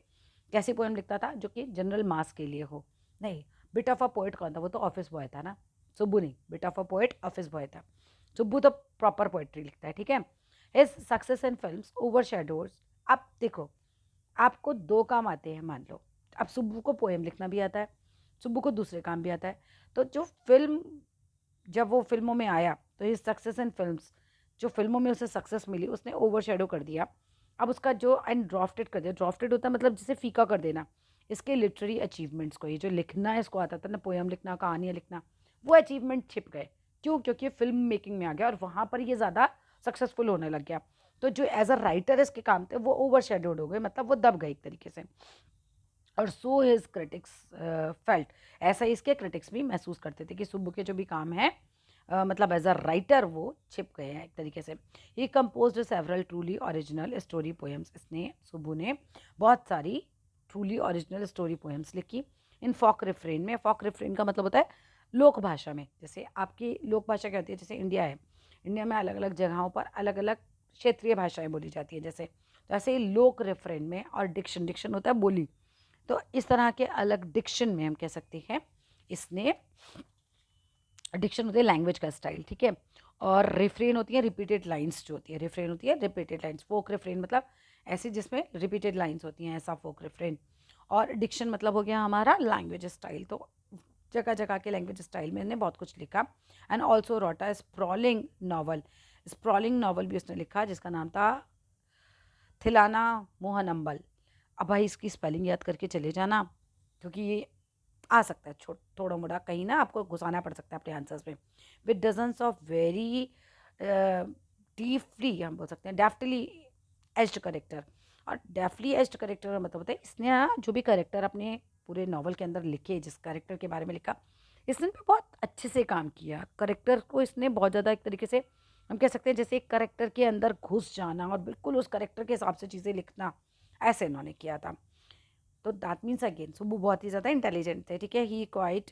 कैसी पोएम लिखता था जो कि जनरल मास के लिए हो। नहीं, बिट ऑफ अ पोएट कौन था, वो तो ऑफिस बॉय था ना, सुब्बू नहीं, bit of a poet, office boy था। सुब्बू तो प्रॉपर पोएट्री लिखता है, ठीक है। His success in films ओवरशैडोज। अब देखो, आपको दो काम आते हैं मान लो, अब सुब्बू को पोएम लिखना भी आता है, सुब्बू को दूसरे काम भी आता है, तो जो फिल्म, जब वो फिल्मों में आया तो हिज सक्सेस इन फिल्म्स, जो फिल्मों में उसे सक्सेस मिली उसने ओवरशैडो कर दिया। अब उसका जो एंड ड्राफ्टेड कर दिया, ड्राफ्टेड होता है मतलब जिसे फीका कर देना, इसके लिटरेरी अचीवमेंट्स को, ये जो लिखना है इसको आता था ना, पोएम लिखना, कहानियाँ लिखना, वो अचीवमेंट छिप गए। क्यों? क्योंकि फिल्म मेकिंग में आ गया और वहाँ पर ये ज़्यादा सक्सेसफुल होने लग गया। तो जो एज अ राइटर इसके काम थे वो ओवरशैडोड हो गए, मतलब वो दब गए एक तरीके से। और सो हिज क्रिटिक्स फेल्ट, ऐसा ही इसके क्रिटिक्स भी महसूस करते थे कि सुब्बू के जो भी काम है मतलब एज अ राइटर वो छिप गए हैं एक तरीके से। He composed several truly original story poems, इसने सुब्बू ने बहुत सारी ट्रूली ओरिजिनल स्टोरी पोएम्स लिखी। इन फॉक रिफ्रेन में, फॉक रिफ्रेन का मतलब होता है लोक भाषा में। जैसे आपकी लोक भाषा क्या होती है, जैसे इंडिया है, इंडिया में अलग अलग जगहों पर अलग अलग क्षेत्रीय भाषाएं बोली जाती है, जैसे तो ऐसे ही लोक रेफरेन में, और डिक्शन, डिक्शन होता है बोली, तो इस तरह के अलग डिक्शन में हम कह सकते हैं इसने, डिक्शन होती है लैंग्वेज का स्टाइल, ठीक है, और रिफ्रेन होती है रिपीटेड लाइंस, जो होती है रिफ्रेन होती है रिपीटेड लाइंस। फोक रिफ्रेन मतलब ऐसे जिसमें रिपीटेड लाइंस होती हैं, ऐसा फोक रिफ्रेन। और डिक्शन मतलब हो गया हमारा लैंग्वेज स्टाइल। तो जगह जगह के लैंग्वेज स्टाइल में इन्हें बहुत कुछ लिखा। एंड ऑल्सो रोटा स्प्रॉलिंग नावल, स्प्रॉलिंग नावल भी उसने लिखा जिसका नाम था थिलाना मोहनम्बल। अब भाई इसकी स्पेलिंग याद करके चले जाना, क्योंकि ये आ सकता है थोड़ा मोड़ा कहीं ना आपको घुसाना पड़ सकता है अपने आंसर्स में। With dozens of very deeply, हम बोल सकते हैं डेफ्टली एज्ड करेक्टर। और डेफ्टली एज्ड करेक्टर का मतलब होता है इसने जो भी करेक्टर अपने पूरे नावल के अंदर लिखे, जिस करेक्टर के बारे में लिखा, इसने भी बहुत अच्छे से काम किया। करेक्टर को इसने बहुत ज़्यादा एक तरीके से हम कह सकते हैं जैसे एक करेक्टर के अंदर घुस जाना और बिल्कुल उस करेक्टर के हिसाब से चीज़ें लिखना, ऐसे इन्होंने किया था। तो दैट मीन्स अगेन सुब्बू बहुत ही ज़्यादा इंटेलिजेंट थे, ठीक है। He quite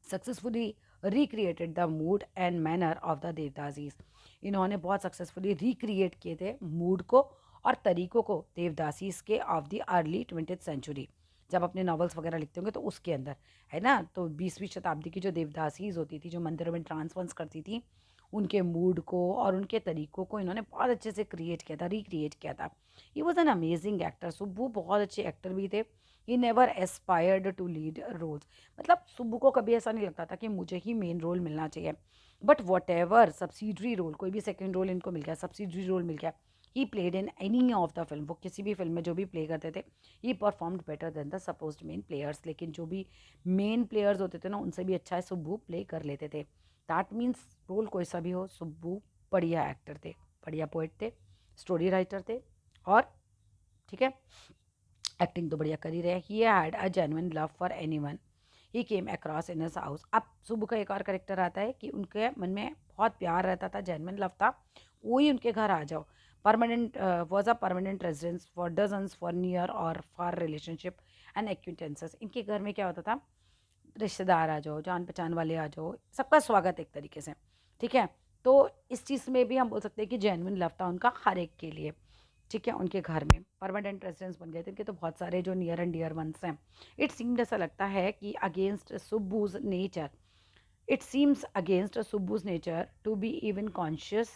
successfully recreated the mood and manner of the devadasis. इन्होंने बहुत सक्सेसफुली रिक्रिएट किए थे मूड को और तरीक़ों को देवदासीज के of the early 20th century. जब अपने नॉवेल्स वगैरह लिखते होंगे तो उसके अंदर है ना, तो 20वीं शताब्दी की जो देवदासीज होती थी, जो मंदिरों में ट्रांस वंस करती थी, उनके मूड को और उनके तरीक़ों को इन्होंने बहुत अच्छे से क्रिएट किया था, रिक्रिएट किया था। He was an amazing actor. Subbu बहुत अच्छे एक्टर भी थे। He never aspired to lead roles, मतलब सुब्बू को कभी ऐसा नहीं लगता था कि मुझे ही मेन रोल मिलना चाहिए, but whatever subsidiary role, कोई भी सेकेंड रोल इनको मिल गया, सब्सिडरी रोल मिल गया, he played in any of the film, वो किसी भी फिल्म में जो भी प्ले करते थे, ही performed better than the supposed main players. लेकिन जो भी मेन प्लेयर्स होते थे ना, उनसे भी अच्छा सुब्बू प्ले कर लेते थे। दैट मीन्स रोल कोई सा भी हो, सुब्बू बढ़िया एक्टर थे, बढ़िया पोइट थे, स्टोरी राइटर थे, और ठीक है एक्टिंग तो बढ़िया कर ही रहे। He had a genuine love for anyone he came across in his house. अब सुब्बू का एक और करेक्टर आता है कि उनके मन में बहुत प्यार रहता था, जेन्युइन लव था, कोई उनके घर आ जाओ, permanent was a permanent residence for dozens for near और फॉर रिलेशनशिप एंड एक्यूटेंसेस। इनके घर में क्या होता था, रिश्तेदार आ जाओ, जान पहचान वाले आ जाओ, सबका स्वागत एक तरीके से, ठीक है। तो इस चीज़ में भी हम बोल सकते हैं कि जेन्युइन लव था उनका हर एक के लिए, ठीक है। उनके घर में परमानेंट रेजिडेंस बन गए थे इनके तो बहुत सारे जो नियर एंड डियर वंस हैं। इट सीम्ड, ऐसा लगता है कि against Subbu's nature, it seems against Subbu's nature to be even conscious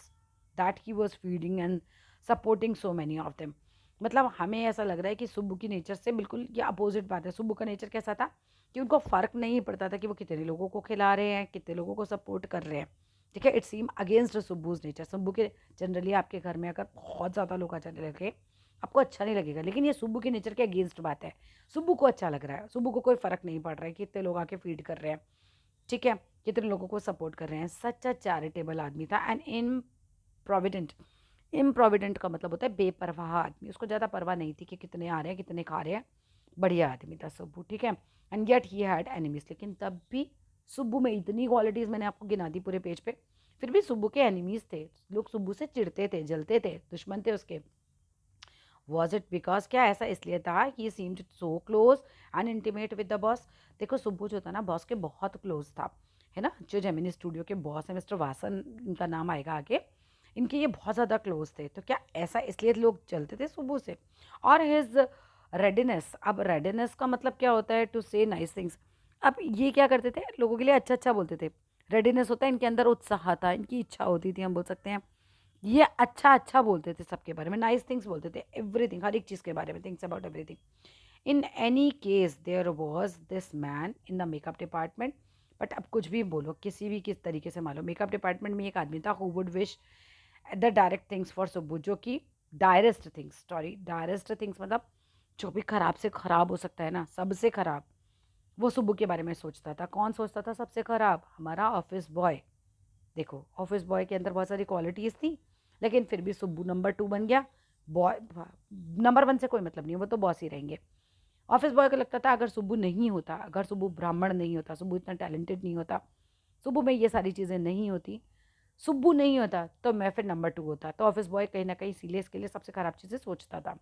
that he was feeding and supporting so many of them. मतलब हमें ऐसा लग रहा है कि सुब्बू की नेचर से बिल्कुल ये अपोजिट बात है। सुब्बू का नेचर कैसा था कि उनको फ़र्क नहीं पड़ता था कि वो कितने लोगों को खिला रहे हैं, कितने लोगों को सपोर्ट कर रहे हैं, ठीक है। It seem against Subbu's nature. Subbu के जनरली आपके घर में अगर बहुत ज़्यादा लोग आ जाने लगे आपको अच्छा नहीं लगेगा, लेकिन ये सुब्बू के नेचर के अगेंस्ट बात है। सुब्बू को अच्छा लग रहा है, सुब्बू को कोई फ़र्क नहीं पड़ रहा है कि कितने लोग आके फीड कर रहे हैं, ठीक है, कितने लोगों को सपोर्ट कर रहे हैं। सच अ चैरिटेबल आदमी था एंड इन प्रोविडेंट। इम्प्रोविडेंट का मतलब होता है बेपरवाह आदमी, उसको ज़्यादा परवाह नहीं थी कि कितने आ रहे हैं कितने खा रहे हैं, बढ़िया आदमी था सुब्बू, ठीक है। And yet he had enemies, लेकिन तब भी सुब्बू में इतनी क्वालिटीज़ मैंने आपको गिना दी पूरे पेज पे, फिर भी सुब्बू के एनिमीज थे, लोग सुब्बू से चिढ़ते थे, जलते थे, दुश्मन थे उसके। वॉज इट बिकॉज, क्या ऐसा इसलिए था कि seemed so close and intimate with the boss. देखो सुब्बू जो था ना बॉस के बहुत क्लोज था, है ना। जो जेमिनी स्टूडियो के बॉस है मिस्टर वासन, इनका नाम आएगा आगे, इनके ये बहुत ज़्यादा क्लोज थे। तो क्या ऐसा इसलिए लोग चलते थे सुब्बू से। और हिज रेडीनेस, अब रेडीनेस का मतलब क्या होता है, टू से नाइस थिंग्स। अब ये क्या करते थे, लोगों के लिए अच्छा अच्छा बोलते थे। रेडीनेस होता है, इनके अंदर उत्साह था, इनकी इच्छा होती थी, हम बोल सकते हैं। ये अच्छा अच्छा बोलते थे सबके बारे में, नाइस थिंग्स बोलते थे, एवरीथिंग, हर एक चीज़ के बारे में, things about everything. In any case there was this man in the makeup department. But अब कुछ भी बोलो, किसी भी किस तरीके से मानो, मेकअप डिपार्टमेंट में एक आदमी था who would wish the direct things for Subbu, जो कि डायरेस्ट थिंग्स, सॉरी डायरेस्ट थिंग्स मतलब जो भी खराब से खराब हो सकता है ना, सबसे खराब, वो सुब्बू के बारे में सोचता था। कौन सोचता था सबसे खराब? हमारा ऑफिस बॉय। देखो, ऑफिस बॉय के अंदर बहुत सारी क्वालिटीज़ थी, लेकिन फिर भी सुब्बू नंबर 2 बन गया। बॉय नंबर 1 से कोई मतलब नहीं, वो तो बॉस ही रहेंगे। ऑफिस बॉय को लगता था अगर सुब्बू नहीं होता, अगर सुब्बू ब्राह्मण नहीं होता, सुब्बू इतना टैलेंटेड नहीं होता, सुब्बू में ये सारी चीज़ें नहीं होती, सुब्बू नहीं होता, तो मैं फिर नंबर 2 होता। तो ऑफिस बॉय कहीं ना कहीं इसीलिए इसके लिए सबसे खराब चीज़ें सोचता था।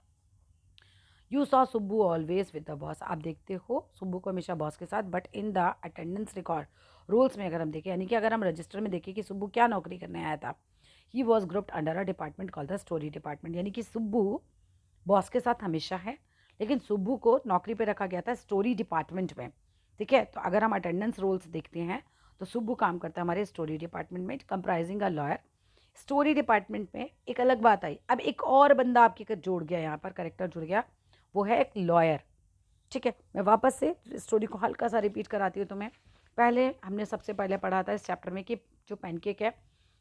You saw Subbu always with the boss, आप देखते हो सुब्बू को हमेशा बॉस के साथ। But in the attendance record rules में अगर हम देखें, यानी कि अगर हम रजिस्टर में देखें कि सुब्बू क्या नौकरी करने आया था, he was grouped under a department called the story department. यानी कि सुब्बू बॉस के साथ हमेशा है, लेकिन सुब्बू को नौकरी पे रखा गया था स्टोरी डिपार्टमेंट में। ठीक है, तो अगर हम अटेंडेंस रूल्स देखते हैं तो सुब्बू काम करता है हमारे स्टोरी डिपार्टमेंट में, comprising a lawyer. Story department में एक अलग बात आई, अब एक और बंदा आपके जुड़ गया, यहाँ पर करेक्टर जुड़ गया, वो है एक लॉयर। ठीक है, मैं वापस से स्टोरी को हल्का सा रिपीट कराती हूँ तुम्हें। पहले हमने सबसे पहले पढ़ा था इस चैप्टर में कि जो पैनकेक है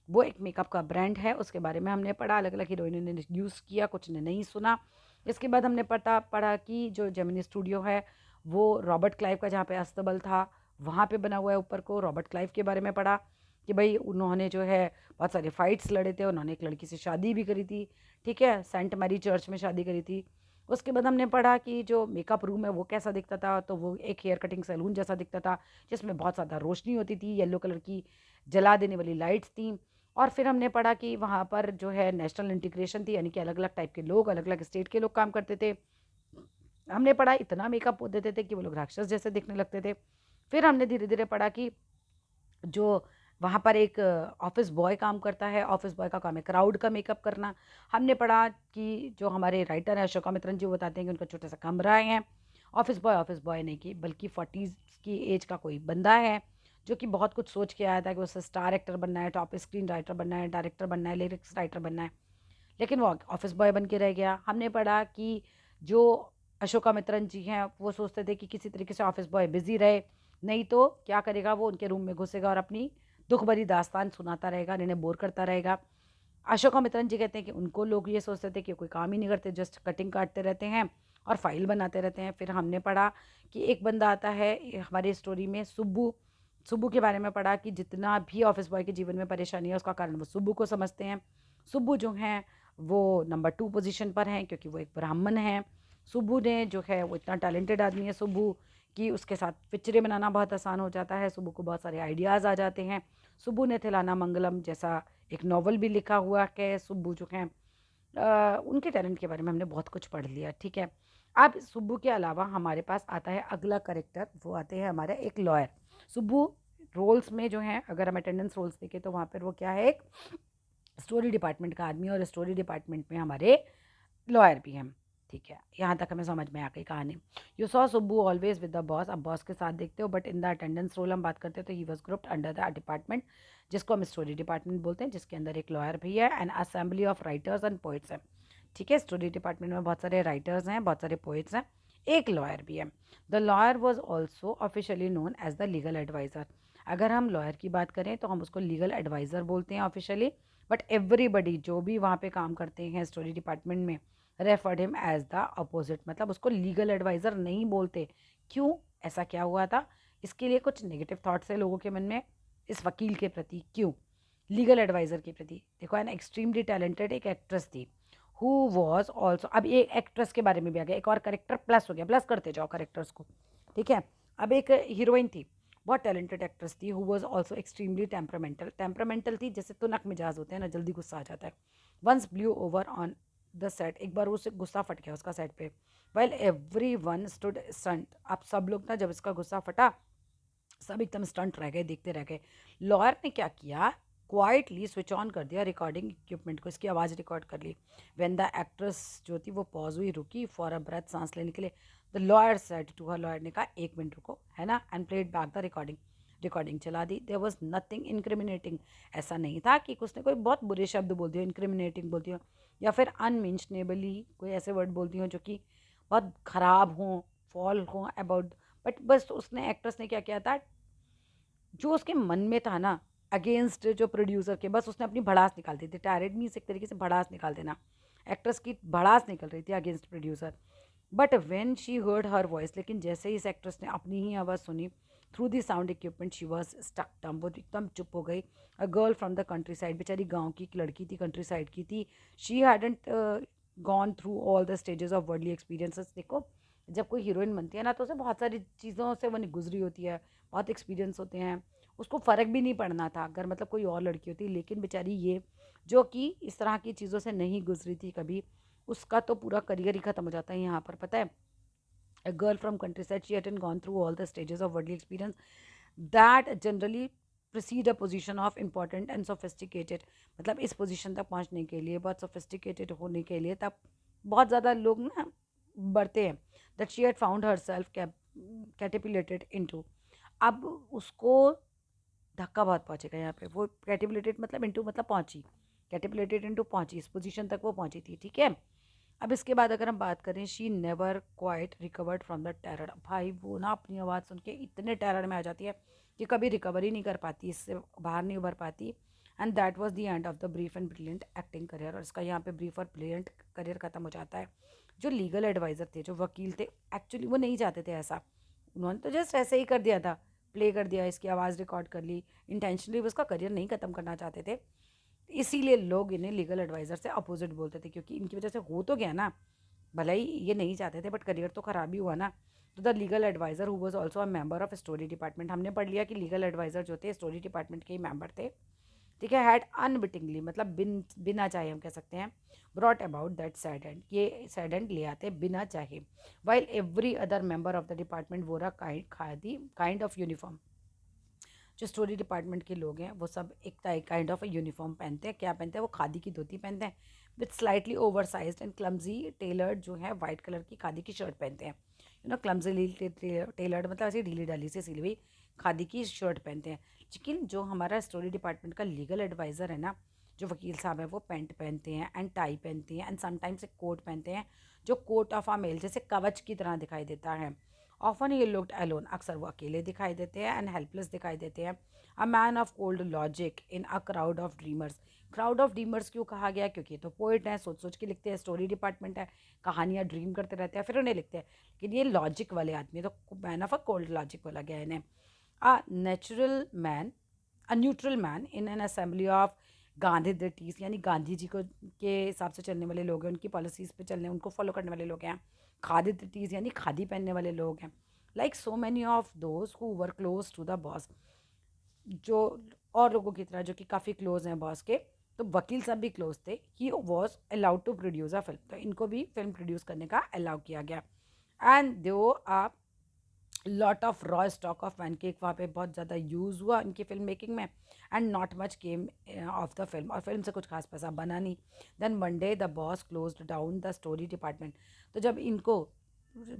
वो एक मेकअप का ब्रांड है, उसके बारे में हमने पढ़ा, अलग अलग हीरोइनों ने यूज़ किया, कुछ ने नहीं सुना। इसके बाद हमने पढ़ा कि जो जेमिनी स्टूडियो है वो रॉबर्ट क्लाइव का जहाँ पे अस्तबल था वहाँ पे बना हुआ है ऊपर को। रॉबर्ट क्लाइव के बारे में पढ़ा कि भाई उन्होंने जो है बहुत सारे फाइट्स लड़े थे, उन्होंने एक लड़की से शादी भी करी थी। ठीक है, सेंट मैरी चर्च में शादी करी थी। उसके बाद हमने पढ़ा कि जो मेकअप रूम है वो कैसा दिखता था, तो वो एक हेयर कटिंग सैलून जैसा दिखता था, जिसमें बहुत ज़्यादा रोशनी होती थी, येलो कलर की जला देने वाली लाइट्स थी। और फिर हमने पढ़ा कि वहाँ पर जो है नेशनल इंटीग्रेशन थी, यानी कि अलग अलग टाइप के लोग, अलग अलग स्टेट के लोग काम करते थे। हमने पढ़ा इतना मेकअप देते थे कि वो लोग राक्षस जैसे दिखने लगते थे। फिर हमने धीरे धीरे पढ़ा कि जो वहाँ पर एक ऑफिस बॉय काम करता है, ऑफिस बॉय का काम है क्राउड का मेकअप करना। हमने पढ़ा कि जो हमारे राइटर हैं अशोका मित्रन जी, वो बताते हैं कि उनका छोटा सा कमरा है। ऑफिस बॉय नहीं की बल्कि 40s की एज का कोई बंदा है जो कि बहुत कुछ सोच के आया था कि उसे स्टार एक्टर बनना है, टॉप स्क्रीन राइटर बनना है, डायरेक्टर बनना है, लिरिक्स राइटर बनना है, लेकिन वो ऑफिस बॉय बन के रह गया। हमने पढ़ा कि जो अशोका मित्रन जी हैं वो सोचते थे कि किसी तरीके से ऑफिस बॉय बिजी रहे, नहीं तो क्या करेगा, वो उनके रूम में घुसेगा और अपनी दुख भरी दास्तान सुनाता रहेगा, इन्हें बोर करता रहेगा। अशोका मित्रन जी कहते हैं कि उनको लोग ये सोचते थे कि कोई काम ही नहीं करते, जस्ट कटिंग काटते रहते हैं और फाइल बनाते रहते हैं। फिर हमने पढ़ा कि एक बंदा आता है हमारी स्टोरी में, सुब्बू। सुब्बू के बारे में पढ़ा कि जितना भी ऑफिस बॉय के जीवन में परेशानी है उसका कारण वो सुब्बू को समझते हैं। सुब्बू जो हैं वो नंबर 2 पोजीशन पर हैं क्योंकि वो एक ब्राह्मण हैं। सुब्बू ने जो है वो इतना टैलेंटेड आदमी है सुब्बू, कि उसके साथ पिक्चरें बनाना बहुत आसान हो जाता है। सुब्बू को बहुत सारे आइडियाज़ आ जाते हैं। सुब्बू ने थिलाना मंगलम जैसा एक नॉवल भी लिखा हुआ है। सुब्बू जो हैं उनके टैलेंट के बारे में हमने बहुत कुछ पढ़ लिया। ठीक है, अब सुब्बू के अलावा हमारे पास आता है अगला करेक्टर, वो आते हैं हमारे एक लॉयर। सुब्बू रोल्स में जो हैं, अगर हम अटेंडेंस रोल्स देखें तो वहाँ पर वो क्या है, एक स्टोरी डिपार्टमेंट का आदमी, और स्टोरी डिपार्टमेंट में हमारे लॉयर भी हैं। ठीक है, यहाँ तक हमें समझ में आ गई कहानी। You saw Subbu always with the boss, अब बॉस के साथ देखते हो, but in the attendance roll हम बात करते हैं तो he was grouped under the department, जिसको हम स्टोरी डिपार्टमेंट बोलते हैं, जिसके अंदर एक लॉयर भी है and assembly of writers and poets है। ठीक है, स्टोरी डिपार्टमेंट में बहुत सारे राइटर्स हैं, बहुत सारे पोइट्स हैं, एक लॉयर भी है। The lawyer was also officially known as the legal adviser. अगर हम लॉयर की बात करें तो हम उसको लीगल एडवाइज़र बोलते हैं ऑफिशियली, बट एवरीबडी जो भी वहाँ पे काम करते हैं स्टोरी डिपार्टमेंट में referred him as the opposite, मतलब उसको लीगल एडवाइज़र नहीं बोलते। क्यों, ऐसा क्या हुआ था? इसके लिए कुछ नेगेटिव थॉट्स है लोगों के मन में इस वकील के प्रति। क्यों लीगल एडवाइज़र के प्रति? देखो, एन एक्सट्रीमली टैलेंटेड एक एक्ट्रेस थी हु वॉज ऑल्सो, अब ये एक्ट्रेस के बारे में भी आ गया, एक और करेक्टर प्लस हो गया, प्लस करते जाओ करेक्टर्स को। ठीक है, अब एक हीरोइन थी, बहुत टैलेंटेड एक्ट्रेस थी, who was also extremely temperamental. Temperamental थी जैसे तुनक मिजाज होते हैं ना, जल्दी गुस्सा आ जाता है। Once blew over on the set, एक बार उसे गुस्सा फट गया उसका सेट पे। Well everyone stood stunned, आप सब लोग ना जब इसका गुस्सा फटा सब एकदम स्टंट रह गए, देखते रह गए। लॉयर ने क्या किया, क्वाइटली स्विच ऑन कर दिया रिकॉर्डिंग इक्विपमेंट को, इसकी आवाज़ रिकॉर्ड कर ली। व्हेन द एक्ट्रेस जो थी वो पॉज हुई, रुकी फॉर अ ब्रेथ, सांस लेने के लिए। The lawyer said to her, lawyer ने कहा 1 मिनट रुको, है ना, and played back the recording. Recording चला दी। देयर वाज नथिंग इनक्रिमिनेटिंग, ऐसा नहीं था कि उसने कोई बहुत बुरे शब्द बोल दिए, इनक्रिमिनेटिंग बोल दिया, या फिर अनमेंशनेबली कोई ऐसे वर्ड बोल दिए जो कि बहुत ख़राब हों, फॉल हों अबाउट। बट बस उसने, एक्ट्रेस ने क्या किया था, जो उसके मन में था ना अगेंस्ट जो प्रोड्यूसर के, बस उसने अपनी भड़ास निकाल दी थी। टायरेड मीन्स एक तरीके से भड़ास निकाल देना। एक्ट्रेस की भड़ास निकल रही थी against producer. But when she heard her voice, लेकिन जैसे ही इस एक्ट्रेस ने अपनी ही आवाज़ सुनी through the sound equipment, she was stuck dumb, वो एकदम चुप हो गई। A girl from the countryside, बेचारी गाँव की एक लड़की थी, कंट्री साइड की थी। She hadn't gone through all the stages of worldly experiences. देखो, जब कोई हीरोइन बनती है ना तो उसे बहुत सारी चीज़ों से वो गुजरी होती है, बहुत एक्सपीरियंस होते हैं। उसको फ़र्क भी नहीं पड़ना था अगर मतलब कोई और लड़की होती, लेकिन बेचारी ये जो कि इस तरह की चीज़ों से नहीं गुजरी थी कभी, उसका तो पूरा करियर ही ख़त्म हो जाता है यहाँ पर, पता है। A girl from countryside, she hadn't gone through all the stages of worldly experience that generally precede a position of important and sophisticated। मतलब इस पोजीशन तक पहुँचने के लिए, बहुत sophisticated होने के लिए तब बहुत ज़्यादा लोग ना बढ़ते हैं। That she had found herself catapulted into। अब उसको धक्का बहुत पहुँचेगा यहाँ पे, वो कैटेबुलेटेड मतलब इनटू मतलब पहुँची, कैटेबुलेटेड इनटू पहुँची, इस पोजीशन तक वो पहुँची थी, ठीक है। अब इसके बाद अगर हम बात करें, she never quite recovered from the terror. भाई वो ना अपनी आवाज़ सुन के इतने टेरर में आ जाती है कि कभी रिकवर ही नहीं कर पाती, इससे बाहर नहीं उभर पाती। And that was the end of the brief and brilliant acting career. और इसका यहाँ पे ब्रीफ और ब्रिलियंट करियर खत्म हो जाता है। जो लीगल एडवाइज़र थे, जो वकील थे, एक्चुअली वो नहीं चाहते थे ऐसा, उन्होंने तो जस्ट ऐसे ही कर दिया था, प्ले कर दिया, इसकी आवाज़ रिकॉर्ड कर ली, इंटेंशनली वो उसका करियर नहीं ख़त्म करना चाहते थे। इसीलिए लोग इन्हें लीगल एडवाइज़र से अपोजिट बोलते थे, क्योंकि इनकी वजह से हो तो गया ना, भले ही ये नहीं चाहते थे बट करियर तो ख़राब ही हुआ ना। तो the legal adviser who was also a member of story department, हमने पढ़ लिया कि लीगल एडवाइज़र जो थे स्टोरी डिपार्टमेंट के ही मेंबर थे, ठीक है। हैड अनविटिंगली मतलब बिना चाहे हम कह सकते हैं, brought about that sad and, ये सैड एंड ले आते बिना चाहे। While every other member of the department वोर अ काइंड ऑफ यूनिफॉर्म। जो स्टोरी डिपार्टमेंट के लोग हैं वो सब एक काइंड ऑफ यूनिफॉर्म पहनते हैं। क्या पहनते हैं वो? खादी की धोती पहनते हैं with slightly over size and clumsy tailored, जो है वाइट कलर की खादी की शर्ट पहनते हैं। क्लमजीली टेलर्ड मतलब ऐसी ढीली ढाली से सिली हुई खादी की शर्ट पहनते हैं। लेकिन जो हमारा स्टोरी डिपार्टमेंट का लीगल एडवाइज़र है ना, जो वकील साहब है, वो पैंट पहनते हैं एंड टाई पहनते हैं एंड समटाइम्स एक कोट पहनते हैं, जो कोट ऑफ आ मेल जैसे कवच की तरह दिखाई देता है। ऑफन ही लुक्ड अलोन, अक्सर वो अकेले दिखाई देते हैं एंड हेल्पलेस दिखाई देते हैं। A man of cold logic in a crowd of dreamers. Crowd of dreamers क्यों कहा गया? क्योंकि ये तो पोइट हैं, सोच सोच के लिखते हैं, स्टोरी डिपार्टमेंट है, कहानियाँ ड्रीम करते रहते हैं फिर उन्हें लिखते हैं। लेकिन ये लॉजिक वाले आदमी, तो man of a cold logic बोला गया इन्हें। A natural man, a neutral man in an assembly of Gandhi ditties, यानी गांधी जी को के हिसाब से चलने वाले लोग हैं, उनकी पॉलिसीज़ पे चलने, उनको फॉलो करने वाले लोग हैं। खादी दिटीज यानी खादी पहनने वाले लोग हैं। Like so many of those who were close to the boss, जो और लोगों की तरह जो कि काफ़ी क्लोज हैं बॉस के, तो वकील साहब भी क्लोज थे। He was allowed to produce a film, तो इनको भी फिल्म प्रोड्यूस करने का अलाउ किया गया। And though a lot of raw stock of pancake वहाँ पे बहुत ज़्यादा यूज़ हुआ इनकी फिल्म मेकिंग में। And not much came of the film, और फिल्म से कुछ खास पैसा बना नहीं। Then one day the boss closed down the story department. तो जब इनको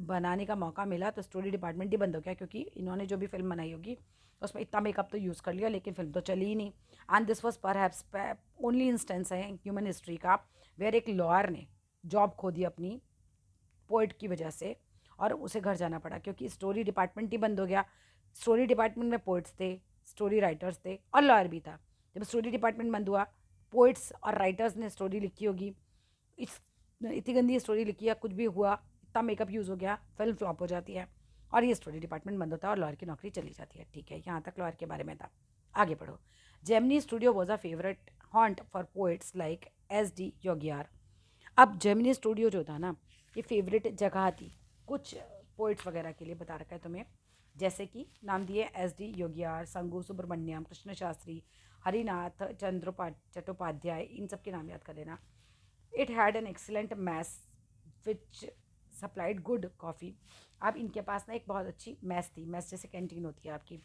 बनाने का मौका मिला तो स्टोरी डिपार्टमेंट ही बंद हो गया, क्योंकि इन्होंने जो भी फिल्म बनाई होगी उसमें इतना मेकअप तो यूज़ कर लिया लेकिन फिल्म तो चली ही नहीं। And this was perhaps only instance है ह्यूमन हिस्ट्री का वेयर एक लॉयर ने जॉब खो दी अपनी पोइट की वजह से, और उसे घर जाना पड़ा क्योंकि स्टोरी डिपार्टमेंट ही बंद हो गया। स्टोरी डिपार्टमेंट में पोइट्स थे, स्टोरी राइटर्स थे और लॉयर भी था। जब स्टोरी डिपार्टमेंट बंद हुआ, पोइट्स और राइटर्स ने स्टोरी लिखी होगी, इस इतनी गंदी स्टोरी लिखी है, कुछ भी हुआ, इतना मेकअप यूज़ हो गया, फिल्म फ्लॉप हो जाती है और ये स्टोरी डिपार्टमेंट बंद होता है और लॉयर की नौकरी चली जाती है। ठीक है, यहाँ तक लॉयर के बारे में था। आगे पढ़ो। Gemini studio was a favourite haunt for poets like SD योगियार। अब जेमिनी स्टूडियो जो था ना, ये फेवरेट जगह थी कुछ पोइट्स वगैरह के लिए, बता रखा है तुम्हें, जैसे कि नाम दिए SD योगियार, संगू सुब्रमण्यम, कृष्ण शास्त्री, हरिनाथ चट्टोपाध्याय, इन सब के नाम याद कर लेना। It had an excellent mess which supplied good coffee. अब इनके पास ना एक बहुत अच्छी मैस थी, मैस जैसे कैंटीन होती है आपकी।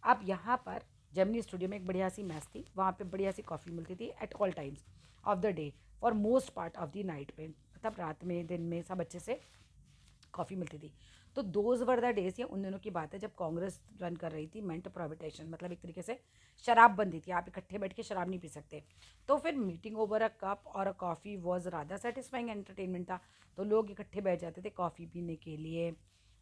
अब यहाँ पर जेमिनी स्टूडियो में एक बढ़िया सी मैस थी, वहाँ पे बढ़िया सी कॉफ़ी मिलती थी at all times of the day for most part of the night पे, मतलब रात में दिन में सब अच्छे से कॉफ़ी मिलती थी। तो दोज वर द डेज, ये उन दिनों की बात है जब कांग्रेस रन कर रही थी मेंट प्रोहिबिटेशन, मतलब एक तरीके से शराब बंदी थी, आप इकट्ठे बैठ के शराब नहीं पी सकते। तो फिर मीटिंग ओवर अ कप और a coffee was rather satisfying entertainment था। तो लोग इकट्ठे बैठ जाते थे कॉफ़ी पीने के लिए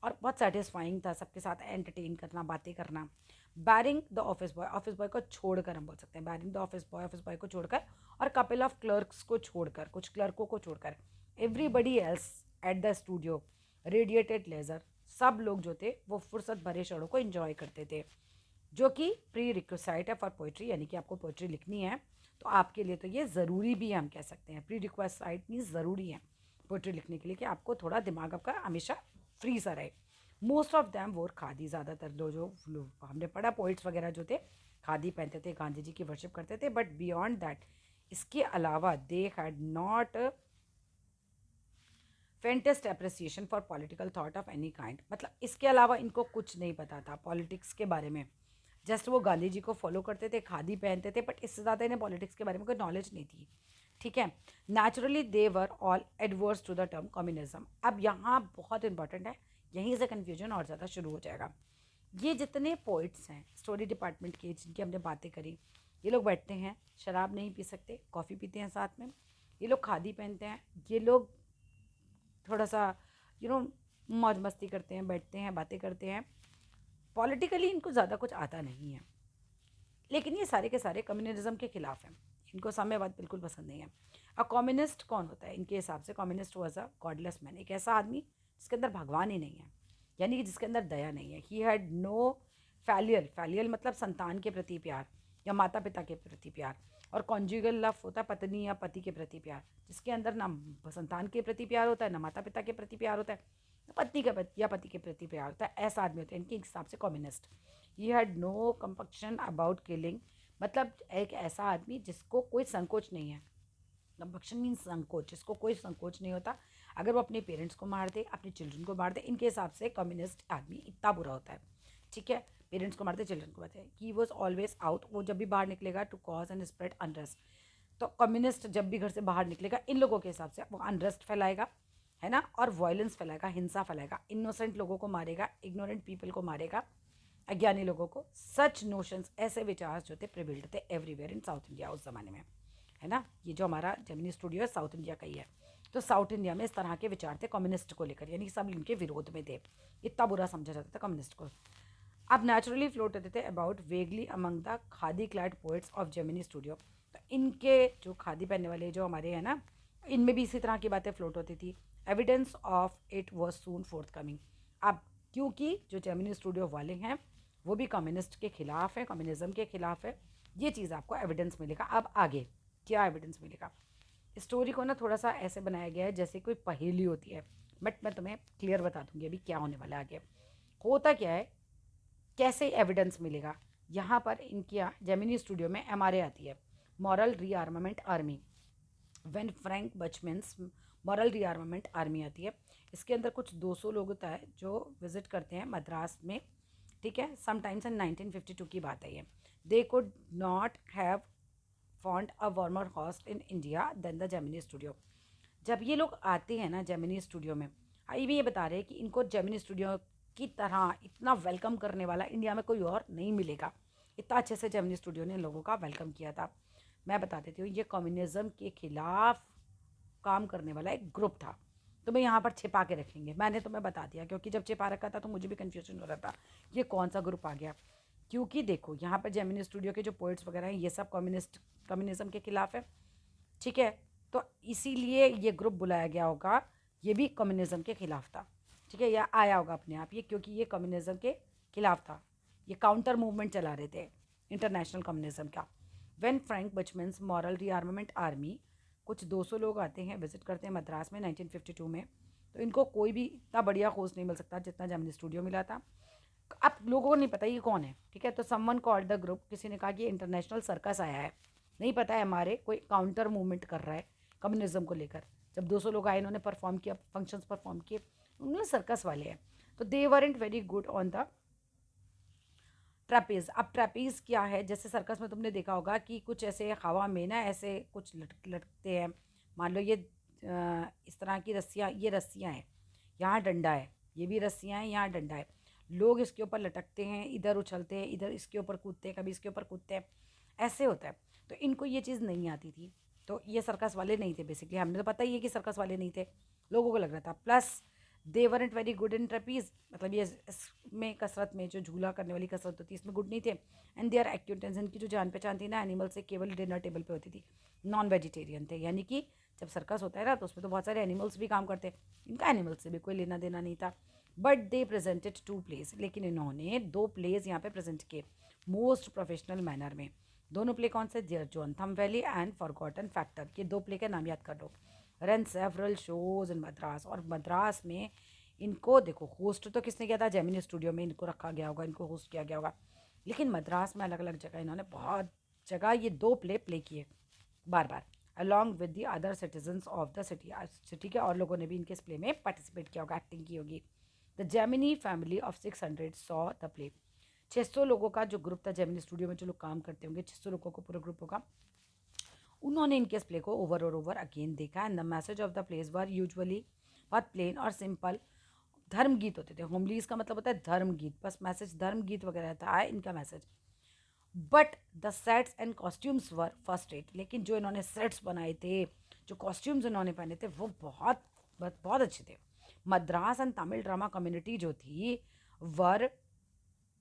और बहुत सेटिस्फाइंग था सबके साथ एंटरटेन करना, बातें करना। बैरिंग द ऑफिस बॉय को छोड़कर, हम बोल सकते हैं बैरिंग द ऑफिस बॉय को छोड़कर और कपल ऑफ क्लर्क्स को छोड़कर, कुछ क्लर्कों को छोड़कर, everybody else at the studio radiated leisure, सब लोग जो थे वो फुर्सत भरे क्षणों को एंजॉय करते थे, जो कि प्री रिक्विसाइट है फॉर पोइट्री, यानी कि आपको पोइट्री लिखनी है तो आपके लिए तो ये ज़रूरी भी है, हम कह सकते हैं। प्री रिक्विसाइट मीन्स ज़रूरी है पोइट्री लिखने के लिए कि आपको थोड़ा दिमाग आपका हमेशा फ्री सा रहे। मोस्ट ऑफ दैम वोर खादी, ज़्यादातर जो हमने पढ़ा पोइट्स वगैरह जो थे खादी पहनते थे, गांधी जी की वर्शिप करते थे। बट बियॉन्ड दैट, इसके अलावा they had not faintest appreciation for political thought of any kind, मतलब इसके अलावा इनको कुछ नहीं पता था पॉलिटिक्स के बारे में। जस्ट वो गांधी जी को फॉलो करते थे, खादी पहनते थे, बट इससे ज़्यादा इन्हें पॉलिटिक्स के बारे में कोई नॉलेज नहीं थी। ठीक है। Naturally they were all adverse to the term communism. अब यहाँ बहुत इंपॉर्टेंट है, यहीं से कन्फ्यूजन और ज़्यादा शुरू हो जाएगा। ये जितने पोइट्स हैं स्टोरी डिपार्टमेंट के जिनकी हमने बातें करी, ये लोग बैठते हैं, शराब नहीं पी सकते, कॉफ़ी पीते हैं साथ में, ये लोग खादी पहनते हैं, ये लोग थोड़ा सा मौज मस्ती करते हैं, बैठते हैं, बातें करते हैं। पॉलिटिकली इनको ज़्यादा कुछ आता नहीं है, लेकिन ये सारे के सारे कम्युनिज्म के खिलाफ हैं, इनको साम्यवाद बिल्कुल पसंद नहीं है। अब कम्युनिस्ट कौन होता है इनके हिसाब से? Communist was a godless man, एक ऐसा आदमी जिसके अंदर भगवान ही नहीं है, यानी कि जिसके अंदर दया नहीं है। ही हैड नो फैलियल मतलब संतान के प्रति प्यार या माता पिता के प्रति प्यार, और कॉन्जुगल लव होता है पत्नी या पति के प्रति प्यार, जिसके अंदर ना संतान के प्रति प्यार होता है, ना माता पिता के प्रति प्यार होता है, पत्नी का या पति के प्रति प्यार होता है। ऐसा आदमी होता है इनके हिसाब से communist. He had no compunction about killing, मतलब एक ऐसा आदमी जिसको कोई संकोच नहीं है। कंपक्शन मीन्स संकोच, जिसको कोई संकोच नहीं होता, अगर वो अपने पेरेंट्स को मार दे, अपने चिल्ड्रन को मार दे, इनके हिसाब से कम्युनिस्ट आदमी इतना बुरा होता है। ठीक है, पेरेंट्स को मारते, चिल्ड्रन को मारते। ही वॉज ऑलवेज आउट, वो जब भी बाहर निकलेगा to cause and spread unrest. तो कम्युनिस्ट जब भी घर से बाहर निकलेगा इन लोगों के हिसाब से वो अनरेस्ट फैलाएगा, है ना, और वायलेंस फैलाएगा, हिंसा फैलाएगा, इनोसेंट लोगों को मारेगा, इग्नोरेंट पीपल को मारेगा, अज्ञानी लोगों को। सच नोशंस, ऐसे विचार जो थे प्रिविल्ड थे एवरीवेयर इन साउथ इंडिया उस ज़माने में, है ना। ये जो हमारा जेमिनी स्टूडियो है साउथ इंडिया का ही है, तो साउथ इंडिया में इस तरह के विचार थे कम्युनिस्ट को लेकर, यानी सब इनके विरोध में थे, इतना बुरा समझा जाता था कम्युनिस्ट को। अब नेचुरली फ्लोट होते थे about vaguely among the khadi clad poets of Gemini studio. तो इनके जो खादी पहनने वाले जो हमारे हैं ना, इनमें भी इसी तरह की बातें फ्लोट होती थी। Evidence of it was soon fourth coming. अब क्योंकि जो जेमिनी स्टूडियो वाले हैं वो भी कम्युनिस्ट के खिलाफ है, कम्युनिज्म के खिलाफ है, ये चीज़ आपको एविडेंस मिलेगा। अब आगे क्या एविडेंस मिलेगा? स्टोरी को ना थोड़ा सा ऐसे बनाया गया है जैसे कोई पहेली होती है, बट मैं तुम्हें क्लियर बता दूंगी अभी क्या होने वाला है आगे। होता क्या है, कैसे एविडेंस मिलेगा? यहाँ पर इनकी जेमिनी स्टूडियो में MRA आती है, moral rearmament army. When Frank Buchman's moral rearmament army आती है, इसके अंदर कुछ 200 लोग होता है जो विजिट करते हैं मद्रास में। ठीक है, समटाइम्स इन 1952 की बात है ये। They could not have found a warmer host in India than the Gemini studio. जब ये लोग आते हैं ना जेमिनी स्टूडियो में, ये भी ये बता रहे हैं कि इनको जेमिनी स्टूडियो की तरह इतना वेलकम करने वाला इंडिया में कोई और नहीं मिलेगा। इतना अच्छे से जेमिनी स्टूडियो ने लोगों का वेलकम किया था। मैं बता देती हूँ, ये कम्युनिज्म के खिलाफ काम करने वाला एक ग्रुप था। तो मैं यहाँ पर छिपा के रखेंगे, मैंने तुम्हें बता दिया, क्योंकि जब छिपा रखा था तो मुझे भी कन्फ्यूजन हो रहा था ये कौन सा ग्रुप आ गया। क्योंकि देखो यहाँ पर जेमिनी स्टूडियो के जो पोइट्स वगैरह हैं ये सब कम्युनिज्म के खिलाफ है। ठीक है, तो इसीलिए ये ग्रुप बुलाया गया होगा, ये भी कम्युनिज्म के खिलाफ था। ठीक है, या आया होगा अपने आप ये, क्योंकि ये कम्युनिज्म के खिलाफ था, ये काउंटर मूवमेंट चला रहे थे इंटरनेशनल कम्युनिज्म का। When Frank Buchman's moral rearmament army, कुछ 200 लोग आते हैं, विजिट करते हैं मद्रास में 1952 में। तो इनको कोई भी इतना बढ़िया होस्ट नहीं मिल सकता जितना जेमिनी स्टूडियो मिला था। अब लोगों को नहीं पता ये कौन है। ठीक है, तो समवन कॉल्ड द ग्रुप, किसी ने कहा कि इंटरनेशनल सर्कस आया है, नहीं पता है हमारे कोई काउंटर मूवमेंट कर रहा है कम्युनिज्म को लेकर। जब 200 लोग आए, इन्होंने परफॉर्म किया, फंक्शंस परफॉर्म किए, उन्होंने सर्कस वाले हैं। तो they weren't very good on the trapeze, अब ट्रैपीज क्या है, जैसे सर्कस में तुमने देखा होगा कि कुछ ऐसे हवा में ना ऐसे कुछ लटकते हैं। मान लो ये इस तरह की रस्सियाँ, ये रस्सियाँ हैं, यहाँ डंडा है, ये भी रस्सियाँ हैं, यहाँ डंडा है। लोग इसके ऊपर लटकते हैं, इधर उछलते हैं, इधर इसके ऊपर कूदते हैं, कभी इसके ऊपर कूदते हैं, ऐसे होता है। तो इनको ये चीज़ नहीं आती थी, तो ये सर्कस वाले नहीं थे बेसिकली। हमने तो पता ही है कि सर्कस वाले नहीं थे, लोगों को लग रहा था। Plus they weren't very good in trapeze, मतलब ये इसमें कसरत में जो झूला करने वाली कसरत होती है इसमें गुड नहीं थे। एंड दे आर एक्यूटेंस, इनकी जो जान पहचान थी ना एनिमल से केवल डिनर टेबल पे होती थी। नॉन वेजिटेरियन थे, यानी कि जब सर्कस होता है ना तो उसमें तो बहुत सारे एनिमल्स भी काम करते हैं, इनका एनिमल्स से भी कोई लेना देना नहीं था। बट दे प्रेजेंटेड 2 प्लेस, लेकिन इन्होंने 2 प्लेस यहाँ पे प्रेजेंट किए मोस्ट प्रोफेशनल मैनर में। दोनों प्ले कौन से, Jotham Valley and Forgotten Factor, ये 2 प्ले के नाम याद कर लो। Ran several shows in Madras, और मद्रास में इनको देखो होस्ट तो किसने किया था, जेमिनी स्टूडियो में इनको रखा गया होगा, इनको होस्ट किया गया होगा। लेकिन मद्रास में अलग अलग जगह इन्होंने बहुत जगह ये 2 प्ले किए बार बार, along with the other citizens of the city के और लोगों ने भी इनके इस प्ले में पार्टिसिपेट किया होगा, एक्टिंग की होगी। The Gemini family of 600 saw the play, 600 लोगों का जो ग्रुप था जेमिनी स्टूडियो में, जो लोग काम करते होंगे 600 लोगों को पूरा ग्रुप होगा, उन्होंने इनके इस प्ले को ओवर और ओवर अगेन देखा। And the message of the place were usually बहुत प्लेन और सिंपल धर्म गीत होते थे। होमलीज का मतलब होता है धर्म गीत, बस मैसेज धर्म गीत वगैरह था इनका message. But the sets and costumes were first rate, लेकिन जो इन्होंने सेट्स बनाए थे, जो कॉस्ट्यूम्स इन्होंने पहने थे वो बहुत बहुत बहुत अच्छे थे। Madras and Tamil drama community जो थी वर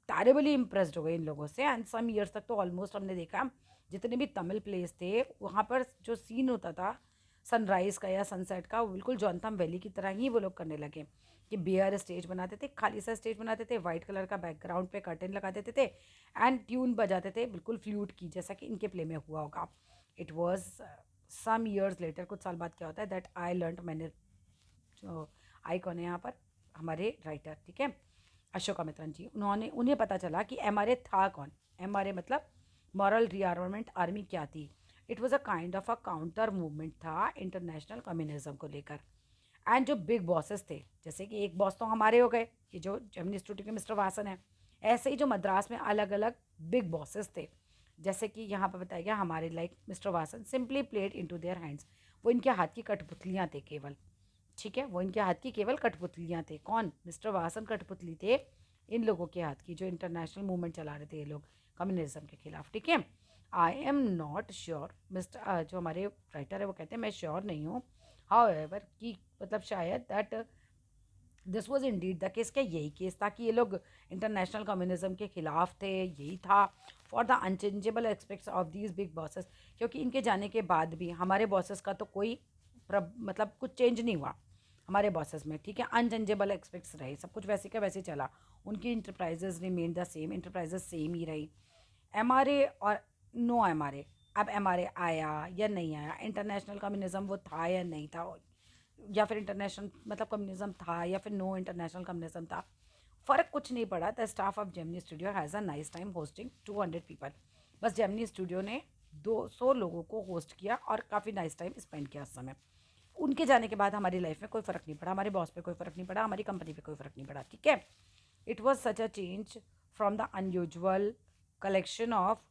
टेरिबली इम्प्रेस्ड हो गई इन लोगों से। एंड सम ईयर्स तक तो ऑलमोस्ट हमने देखा जितने भी तमिल प्लेस थे वहाँ पर जो सीन होता था सनराइज का या सनसेट का, वो बिल्कुल जोंथम वैली की तरह ही वो लोग करने लगे कि बेयर स्टेज बनाते थे, खाली सा स्टेज बनाते थे, वाइट कलर का बैकग्राउंड पे कर्टेन लगा देते थे एंड ट्यून बजाते थे बिल्कुल फ्लूट की, जैसा कि इनके प्ले में हुआ होगा। It was some years later, कुछ साल बाद क्या होता है दैट आई लर्न, मैंने जो आई कौन है यहाँ पर, हमारे राइटर, ठीक है, अशोकामित्रन जी, उन्हें पता चला कि एमआरए था कौन। एमआरए मतलब मॉरल रीआर्ममेंट आर्मी क्या थी। It was a kind of a counter movement था इंटरनेशनल कम्युनिज्म को लेकर। एंड जो बिग बॉसेस थे, जैसे कि एक बॉस तो हमारे हो गए, ये जो जेमिनी इंस्टीट्यूट के मिस्टर वासन है, ऐसे ही जो मद्रास में अलग अलग बिग बॉसेस थे, जैसे कि यहाँ पर बताया गया हमारे like mister Vasan simply played into their hands, वो इनके हाथ की कठपुतलियाँ थे केवल, ठीक है, वो इनके हाथ की केवल कठपुतलियाँ थे। कौन, मिस्टर वासन कठपुतली थे इन लोगों के हाथ की, जो इंटरनेशनल मूवमेंट चला रहे थे ये लोग कम्युनिज्म के खिलाफ, ठीक है। आई एम नॉट श्योर, मिस्टर जो हमारे राइटर है वो कहते हैं मैं श्योर नहीं हूँ, हाउ एवर कि मतलब शायद that this was in did the case, क्या यही केस था कि ये लोग इंटरनेशनल कम्युनिज्म के खिलाफ थे, यही था for the unchangeable aspects of these big bosses, क्योंकि इनके जाने के बाद भी हमारे बॉसेस का तो कोई मतलब कुछ चेंज नहीं हुआ हमारे बॉसेस में, ठीक है, अनचेंजेबल एक्सपेक्ट्स रहे, सब कुछ वैसे का वैसे चला, उनकी enterprises remain the same, enterprises same ही रही। एमआरए और नो एमआरए, अब एमआरए आया या नहीं आया, इंटरनेशनल कम्युनिज्म वो था या नहीं था, या फिर इंटरनेशनल मतलब कम्युनिज्म था या फिर नो इंटरनेशनल कम्युनिज्म था, फ़र्क कुछ नहीं पड़ा। The staff of Gemini studio has a nice time hosting 200 people, बस जेमिनी स्टूडियो ने 200 लोगों को होस्ट किया और काफ़ी नाइस टाइम स्पेंड किया उस समय। उनके जाने के बाद हमारी लाइफ में कोई फ़र्क नहीं पड़ा, हमारे बॉस पे कोई फ़र्क नहीं पड़ा, हमारी कंपनी पे कोई फ़र्क नहीं पड़ा, ठीक है। It was such a change from the unusual collection of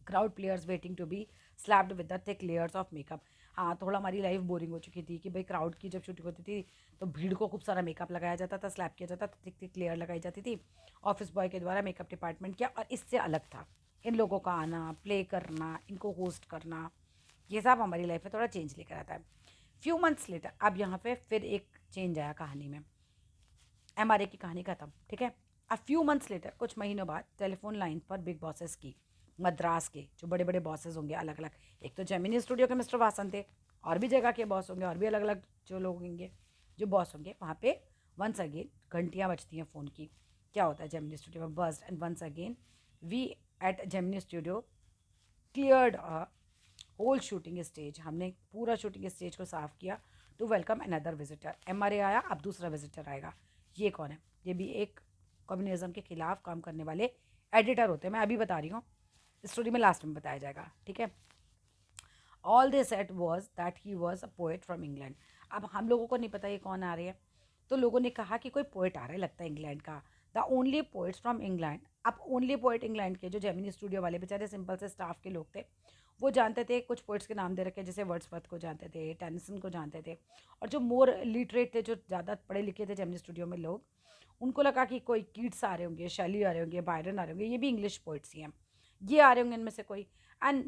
crowd players waiting to be slapped with the thick layers of makeup. हाँ, थोड़ा हमारी लाइफ बोरिंग हो चुकी थी कि भाई क्राउड की जब शूटिंग होती थी तो भीड़ को खूब सारा मेकअप लगाया जाता था, स्लैप किया जाता था, थिक थिक लेयर लगाई जाती थी ऑफिस बॉय के द्वारा, मेकअप डिपार्टमेंट किया, और इससे अलग था इन लोगों का आना, प्ले करना, इनको होस्ट करना, ये सब हमारी लाइफ में थोड़ा चेंज लेकर आता है। फ्यू मंथ्स लेटर, अब यहाँ पे फिर एक चेंज आया कहानी में, एमआरए की कहानी खत्म, ठीक है। अब फ्यू मंथ्स लेटर, कुछ महीनों बाद टेलीफोन लाइन पर बिग बॉसेस की, मद्रास के जो बड़े बड़े बॉसेस होंगे अलग अलग, एक तो जेमिनी स्टूडियो के मिस्टर वासन थे, और भी जगह के बॉस होंगे, और भी अलग अलग जो लोग होंगे जो बॉस होंगे वहाँ पे, वंस अगेन घंटियाँ बजती हैं फ़ोन की। क्या होता है जेमिनी स्टूडियो में, bust and once again we at Gemini studio cleared a whole shooting stage, हमने पूरा शूटिंग स्टेज को साफ किया to welcome another visitor. MRA आया, अब दूसरा विजिटर आएगा, ये कौन है, ये भी एक कम्युनिज्म के खिलाफ काम करने वाले एडिटर होते हैं, मैं अभी बता रही हूँ, स्टोरी में लास्ट में बताया जाएगा, ठीक है। All they set was that he was a poet from England. अब हम लोगों को नहीं पता ये कौन आ रहे हैं, तो लोगों ने कहा कि कोई पोएट आ रहा है लगता है इंग्लैंड का, the only poets from England. अब ओनली पोइट इंग्लैंड के जो जेमिनी स्टूडियो वाले बेचारे सिंपल से स्टाफ के लोग थे, वो जानते थे, कुछ पोइट्स के नाम दे रखे जैसे वर्ड्सवर्थ को जानते थे, टेनिसन को जानते थे, और जो मोर लिटरेट थे, जो ज़्यादा पढ़े लिखे थे जेमिनी स्टूडियो में लोग, उनको लगा कि कोई कीट्स आ रहे होंगे, शैली आ रहे होंगे, बायरन आ रहे होंगे, ये भी इंग्लिश पोइट्स ही हैं, ये आ रहे होंगे इनमें से कोई। एंड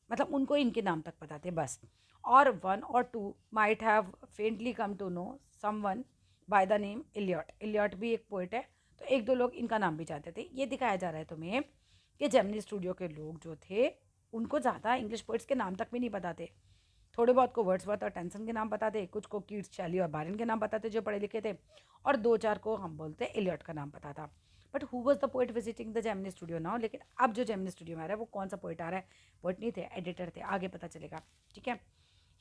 मतलब उनको इनके नाम तक पता थे बस। और वन और two might have faintly come to know someone by the name Eliot. Eliot भी एक पोइट है, तो एक दो लोग इनका नाम भी जानते थे। ये दिखाया जा रहा है तुम्हें कि जेमिनी स्टूडियो के लोग जो थे उनको ज़्यादा इंग्लिश पोइट्स के नाम तक भी नहीं पता थे। थोड़े बहुत को वर्ड्सवर्थ और टेंसन के नाम पता थे, कुछ को कीट्स, शैली और बायरन के नाम पता थे जो पढ़े लिखे थे, और दो चार को हम बोलते हैं इलियट का नाम पता था। But who was the poet visiting the Gemini studio now? लेकिन अब जो जेमिनी स्टूडियो में आ रहा है वो कौन सा पोइट आ रहा है? पोइट नहीं थे, एडिटर थे, आगे पता चलेगा। ठीक है,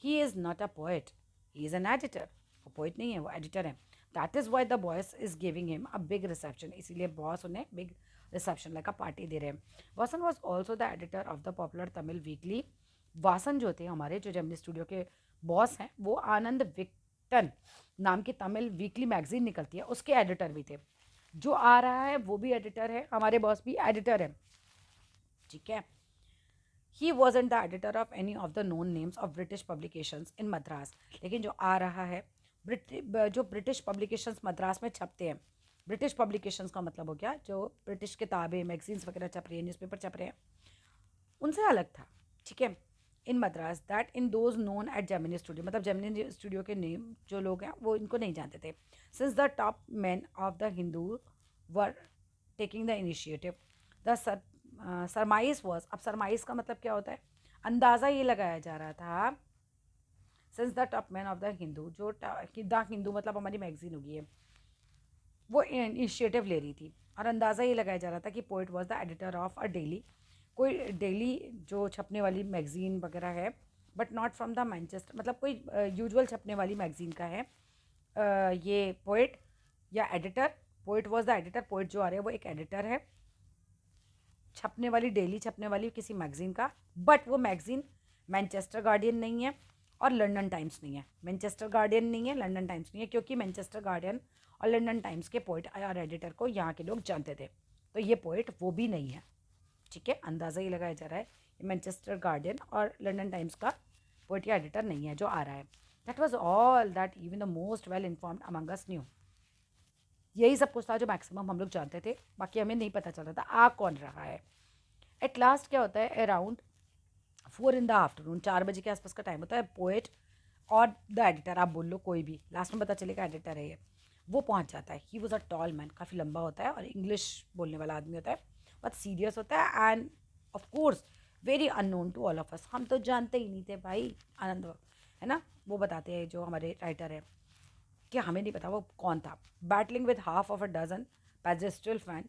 he is not a poet, he is an editor. वो पोइट नहीं है, वो एडिटर है। That is why the boss is giving him a big reception. इसीलिए बॉस उन्हें big reception like a party दे रहे हैं। Vasan was also the editor of the popular Tamil weekly. Vasan जो थे हमारे जो जेमिनी स्टूडियो के बॉस हैं, वो आनंद विक्टन नाम की तमिल वीकली मैगजीन निकलती है, उसके एडिटर भी थे। जो आ रहा है वो भी एडिटर है, हमारे बॉस भी एडिटर है। ठीक है, he wasn't the editor of any of the known names of British publications in Madras. लेकिन जो आ रहा है, जो ब्रिटिश पब्लिकेशंस मद्रास में छपते हैं, ब्रिटिश पब्लिकेशंस का मतलब हो गया जो ब्रिटिश किताबें, मैगजीन्स वगैरह छप रही हैं, न्यूज़पेपर छप रहे हैं, उनसे अलग था। ठीक है, in Madras that in those known at Gemini studio, मतलब जेमिनी स्टूडियो के नेम जो लोग हैं वो इनको नहीं जानते थे। Since the top man of the Hindu were taking the initiative, the surmise was. अब सरमाइज का मतलब क्या होता है? अंदाज़ा ये लगाया जा रहा था। Since the top man of the Hindu, जो द हिंदू मतलब हमारी मैगजीन होगी है, वो इनिशिएटिव ले रही थी, और अंदाज़ा ये लगाया जा रहा था कि poet was the editor of a daily, कोई डेली जो छपने वाली मैगज़ीन वगैरह है, but not from the Manchester, मतलब कोई यूजुअल छपने वाली मैगज़ीन का है ये पोइट या editor. Poet was the editor, poet जो आ रहे हैं वो एक एडिटर है छपने वाली, डेली छपने वाली किसी मैगज़ीन का। बट वो मैगज़ीन मैनचेस्टर गार्डियन नहीं है और लंदन टाइम्स नहीं है। मैनचेस्टर गार्डियन नहीं है, लंदन टाइम्स नहीं है, क्योंकि मैनचेस्टर गार्डियन और लंदन टाइम्स के पोइट और एडिटर को यहाँ के लोग जानते थे, तो ये पोइट वो भी नहीं है। ठीक है, अंदाज़ा ही लगाया जा रहा है ये मैनचेस्टर गार्डियन और लंदन टाइम्स का पोइट या एडिटर नहीं है जो आ रहा है। That was all that even the most well informed among us new. यही सब कुछ था जो मैक्सिमम हम लोग जानते थे, बाकी हमें नहीं पता चल रहा था आ कौन रहा है। एट लास्ट क्या होता है, अराउंड 4 इन द आफ्टरनून, 4 बजे के आसपास का टाइम होता है, पोइट और द एडिटर, आप बोल लो कोई भी, लास्ट में पता चलेगा एडिटर है ये, वो पहुंच जाता है। He was a tall man, काफ़ी लंबा होता है और इंग्लिश बोलने वाला आदमी होता है, बहुत सीरियस होता है, and of course very unknown to all of us. हम तो जानते ही नहीं थे भाई, आनंद है ना, वो बताते हैं जो हमारे राइटर है कि हमें नहीं पता वो कौन था। Battling with half of a dozen pedestal fan.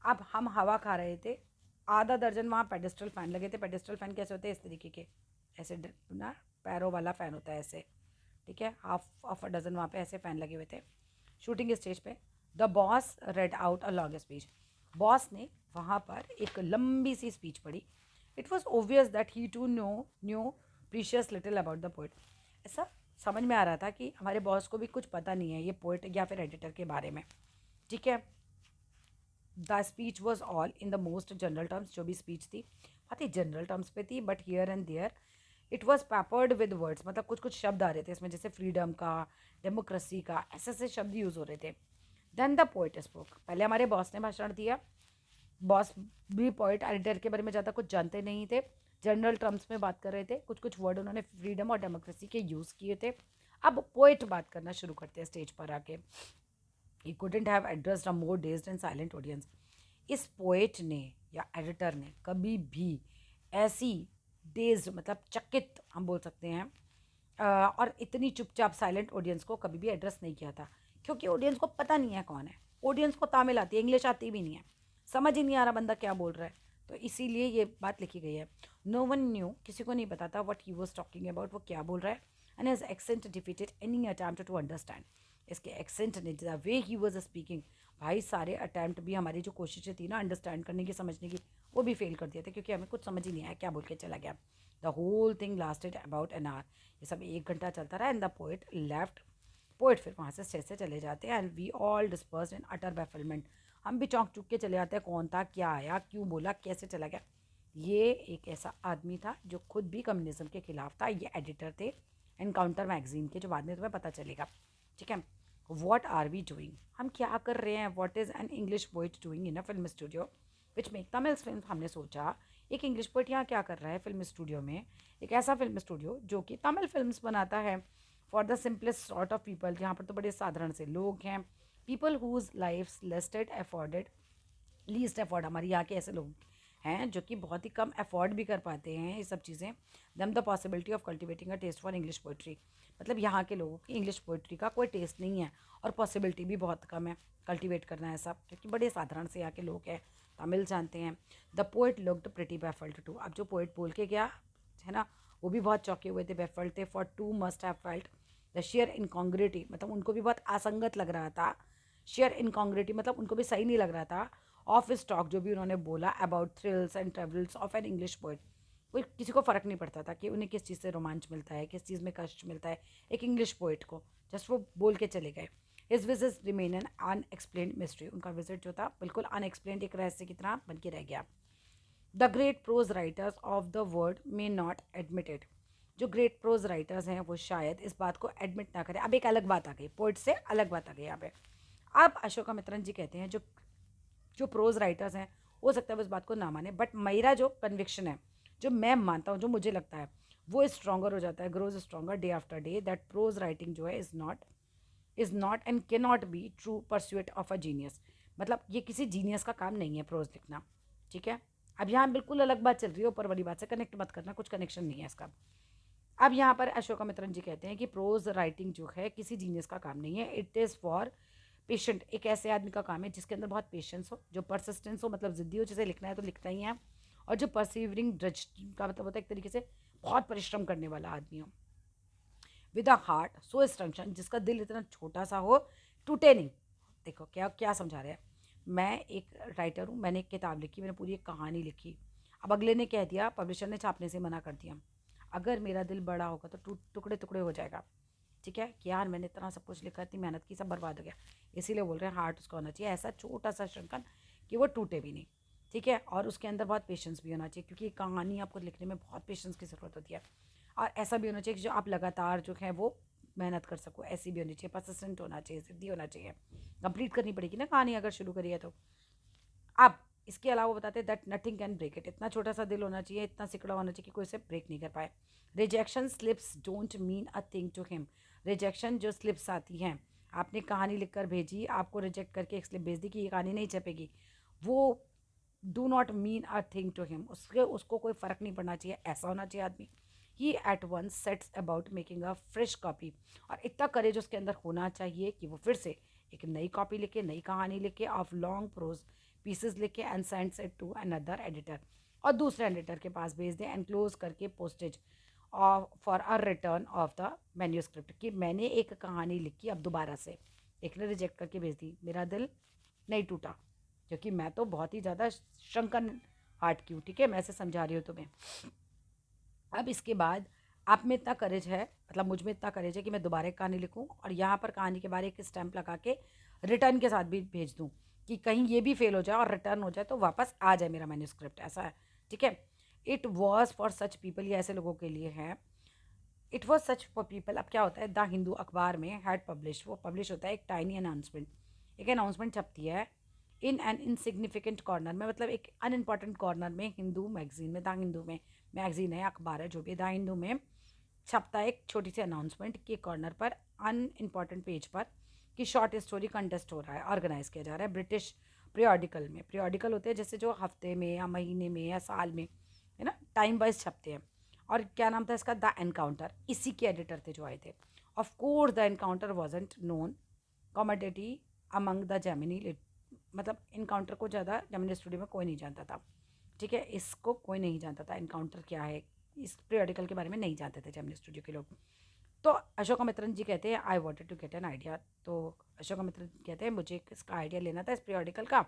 अब हम हवा खा रहे थे, आधा दर्जन वहाँ पेडेस्ट्रल फ़ैन लगे थे। पेडेस्ट्रल फ़ैन कैसे होते हैं? इस तरीके के, ऐसे ना पैरों वाला फ़ैन होता है ऐसे। ठीक है, हाफ ऑफ अ डजन वहाँ पे ऐसे फ़ैन लगे हुए थे शूटिंग स्टेज पे। The boss read out a long speech. Boss ने वहाँ पर एक लंबी सी स्पीच पढ़ी। It was obvious that he too knew precious little about the poet. ऐसा समझ में आ रहा था कि हमारे बॉस को भी कुछ पता नहीं है ये पोइट या फिर एडिटर के बारे में। ठीक है, the speech was all in the most general terms. जो भी स्पीच थी बहुत ही जनरल टर्म्स पे थी, but here and there it was peppered with words, मतलब कुछ कुछ शब्द आ रहे थे इसमें, जैसे फ्रीडम का, डेमोक्रेसी का, ऐसे ऐसे शब्द यूज़ हो रहे थे। Then the poet spoke. पहले हमारे बॉस ने भाषण दिया। बॉस भी पोइट एडिटर के बारे में ज़्यादा कुछ जानते नहीं थे, जनरल टर्म्स में बात कर रहे थे, कुछ कुछ वर्ड उन्होंने फ्रीडम और डेमोक्रेसी के यूज़ किए थे। अब पोइट बात करना शुरू करते हैं स्टेज पर आके। ही couldn't have addressed a more dazed and silent audience. इस पोएट ने या एडिटर ने कभी भी ऐसी डेज्ड मतलब चकित हम बोल सकते हैं और इतनी चुपचाप साइलेंट ऑडियंस को कभी भी एड्रेस नहीं किया था, क्योंकि ऑडियंस को पता नहीं है कौन है। ऑडियंस को तमिल आती है, इंग्लिश आती भी नहीं है, समझ ही नहीं आ रहा बंदा क्या बोल रहा है, तो इसीलिए ये बात लिखी गई है। नो वन न्यू, किसी को नहीं पता था what he was talking about, वो क्या बोल रहा है। And his accent defeated any attempt to understand. इसके एक्सेंट ने, the way he was speaking, भाई सारे अटैम्प्ट भी, हमारी जो कोशिशें थी ना अंडरस्टैंड करने की, समझने की, वो भी फेल कर दिया था, क्योंकि हमें कुछ समझ ही नहीं आया क्या बोल के चला गया। The whole thing lasted about an hour. ये सब 1 घंटा चलता रहा। And the poet left. Poet फिर वहाँ से स्टेज से चले जाते हैं। And we all disperse in utter bafflement. हम भी चौंक चूक के चले जाते हैं, कौन था, क्या आया, क्यों बोला, कैसे चला गया। ये एक ऐसा आदमी था जो खुद भी कम्युनिज्म के खिलाफ था। ये एडिटर थे एनकाउंटर मैगजीन के, जो बाद में तुम्हें पता चलेगा। ठीक है, वॉट आर वी डूइंग, हम क्या कर रहे हैं, what is an English poet doing in a film studio which make Tamil film. हमने सोचा एक इंग्लिश पोइट यहाँ क्या कर रहा है फिल्म स्टूडियो में, एक ऐसा फिल्म स्टूडियो जो कि तमिल फिल्म्स बनाता है for the simplest sort of people, जहाँ पर तो बड़े साधारण से लोग हैं, people whose life lasted afforded, least afford, हमारे यहाँ के ऐसे लोग हैं जो कि बहुत ही कम अफोर्ड भी कर पाते हैं ये सब चीज़ें। Dumb the possibility of cultivating a taste for English poetry, मतलब यहाँ के लोगों की इंग्लिश पोइट्री का कोई टेस्ट नहीं है और पॉसिबिलिटी भी बहुत कम है कल्टिवेट करना है सब, क्योंकि बड़े साधारण से यहाँ के लोग हैं, तमिल जानते हैं। The poet looked pretty baffled too, अब जो पोइट बोल के गया है ना, वो भी बहुत चौंके हुए थे, बैफल्ड थे। For too must have felt the sheer incongruity, मतलब उनको भी बहुत असंगत लग रहा था। शेयर इनकॉन्ग्रेटी मतलब उनको भी सही नहीं लग रहा था। ऑफ इस टॉक, जो भी उन्होंने बोला about thrills and travels of an English poet, कोई किसी को फ़र्क नहीं पड़ता था कि उन्हें किस चीज़ से रोमांच मिलता है, किस चीज़ में कष्ट मिलता है एक इंग्लिश पोइट को, जस्ट वो बोल के चले गए। His visit remain N unexplained mystery, उनका विजिट जो था बिल्कुल अनएक्सप्लेन्ड एक रहस्य की तरह बन के रह गया। The great prose writers of the world may not admitted, जो ग्रेट प्रोज राइटर्स हैं वो शायद इस बात को एडमिट ना करें। अब एक अलग बात आ गई, पोइट से अलग बात आ गई यहाँ पे। अब अशोकामित्रन जी कहते हैं जो जो प्रोज राइटर्स हैं हो सकता है वो इस बात को ना माने, बट मेरा जो कन्विक्शन है, जो मैं मानता हूँ, जो मुझे लगता है, वो स्ट्रॉन्गर हो जाता है, grows stronger day after day, that pros writing जो है is not and can not be true pursuit of a genius, मतलब ये किसी जीनियस का काम नहीं है प्रोज लिखना। ठीक है, अब यहाँ बिल्कुल अलग बात चल रही है, ऊपर वाली बात से कनेक्ट मत करना, कुछ कनेक्शन नहीं है इसका। अब यहाँ पर अशोकामित्रन जी कहते हैं कि प्रोज राइटिंग जो है किसी जीनियस का काम नहीं है, इट इज़ फॉर पेशेंट, एक ऐसे आदमी का काम है जिसके अंदर बहुत पेशेंस हो, जो परसिस्टेंस हो, मतलब जिद्दी हो, जिसे लिखना है तो लिखना ही है, और जो परसिवरिंग ड्रज का मतलब होता है एक तरीके से बहुत परिश्रम करने वाला आदमी हो। विद अ हार्ट सो स्ट्रंक्शन, जिसका दिल इतना छोटा सा हो, टूटे नहीं। देखो क्या क्या समझा रहे हैं, मैं एक राइटर हूँ, मैंने एक किताब लिखी, मैंने पूरी एक कहानी लिखी, अब अगले ने कह दिया, पब्लिशर ने छापने से मना कर दिया, अगर मेरा दिल बड़ा होगा तो टुकड़े टुकड़े हो जाएगा। ठीक है कि यार मैंने इतना सब कुछ लिखा, इतनी मेहनत की, सब बर्बाद हो गया, इसीलिए बोल रहे हैं हार्ट उसका होना चाहिए ऐसा छोटा सा शंकन कि वो टूटे भी नहीं। ठीक है, और उसके अंदर बहुत पेशेंस भी होना चाहिए, क्योंकि कहानी आपको लिखने में बहुत पेशेंस की ज़रूरत होती है, और ऐसा भी होना चाहिए कि जो आप लगातार जो है वो मेहनत कर सको, ऐसी भी होनी चाहिए, परसिस्टेंट होना चाहिए, जिद्दी होना चाहिए, कंप्लीट करनी पड़ेगी ना कहानी अगर शुरू करी है तो। अब इसके अलावा बताते हैं that nothing can break it, इतना छोटा सा दिल होना चाहिए, इतना सिकड़ा होना चाहिए कि कोई इसे ब्रेक नहीं कर पाए। Rejection slips don't mean a thing to him, rejection जो स्लिप्स आती हैं, आपने कहानी लिख कर भेजी, आपको रिजेक्ट करके एक स्लिप भेज दी कि ये कहानी नहीं छपेगी, वो do not mean a thing to him, उसको कोई फ़र्क नहीं पड़ना चाहिए, ऐसा होना चाहिए आदमी। He at once sets about making a fresh copy, और इतना करेज उसके अंदर होना चाहिए कि वो फिर से एक नई कॉपी लिखे, नई कहानी लिखे ऑफ लॉन्ग प्रोज पीसेस लिख के and sends it to another editor, और दूसरे एडिटर के पास भेज दें, एनक्लोज करके postage for a return of the manuscript, कि मैंने एक कहानी लिखी, अब दोबारा से एक ने रिजेक्ट करके भेज दी, मेरा दिल नहीं टूटा, क्योंकि मैं तो बहुत ही ज़्यादा शंकन हार्ट की हूँ। ठीक है, मैं ऐसे समझा रही हूँ तुम्हें। अब इसके बाद आप में इतना करेज है, मतलब मुझ में इतना करेज है कि मैं दोबारा एक कहानी लिखूं और यहाँ पर कहानी के बारे एक स्टैंप लगा के रिटर्न के साथ भी भेज दूँ, कि कहीं ये भी फेल हो जाए और रिटर्न हो जाए तो वापस आ जाए मेरा मैन्यूस्क्रिप्ट, ऐसा है। ठीक है, it was for such people, ये ऐसे लोगों के लिए है। It was such for people, अब क्या होता है, द हिंदू अखबार में हैड पब्लिश, वो पब्लिश होता है एक टाइनी अनाउंसमेंट, एक अनाउंसमेंट छपती है इन एन इनसिग्निफिकेंट कॉर्नर में, मतलब एक अनइम्पॉर्टेंट कॉर्नर में, हिंदू मैगजीन में, द हिंदू में, मैगजीन है अखबार है जो भी, द हिंदू में छपता है एक छोटी सी अनाउंसमेंट के कॉर्नर पर, अनइम्पॉर्टेंट पेज पर, कि शॉर्ट स्टोरी कंटेस्ट हो रहा है, ऑर्गेनाइज किया जा रहा है ब्रिटिश पीरियोडिकल में। पीरियोडिकल होते हैं जैसे जो हफ्ते में या महीने में या साल में, है ना, टाइम वाइज छपते हैं। और क्या नाम था इसका, द एनकाउंटर, इसी के एडिटर थे जो आए थे। Of course the encounter wasn't known commodity among the Gemini, मतलब इनकाउंटर को ज़्यादा जेमिनी स्टूडियो में कोई नहीं जानता था। ठीक है, इसको कोई नहीं जानता था, इनकाउंटर क्या है, इस पीरियोडिकल के बारे में नहीं जानते थे जेमिनी स्टूडियो के लोग। तो अशोकामित्रन जी कहते हैं I wanted to get an idea, तो अशोकामित्रन कहते हैं मुझे इसका आइडिया लेना था इस पीरियोडिकल का,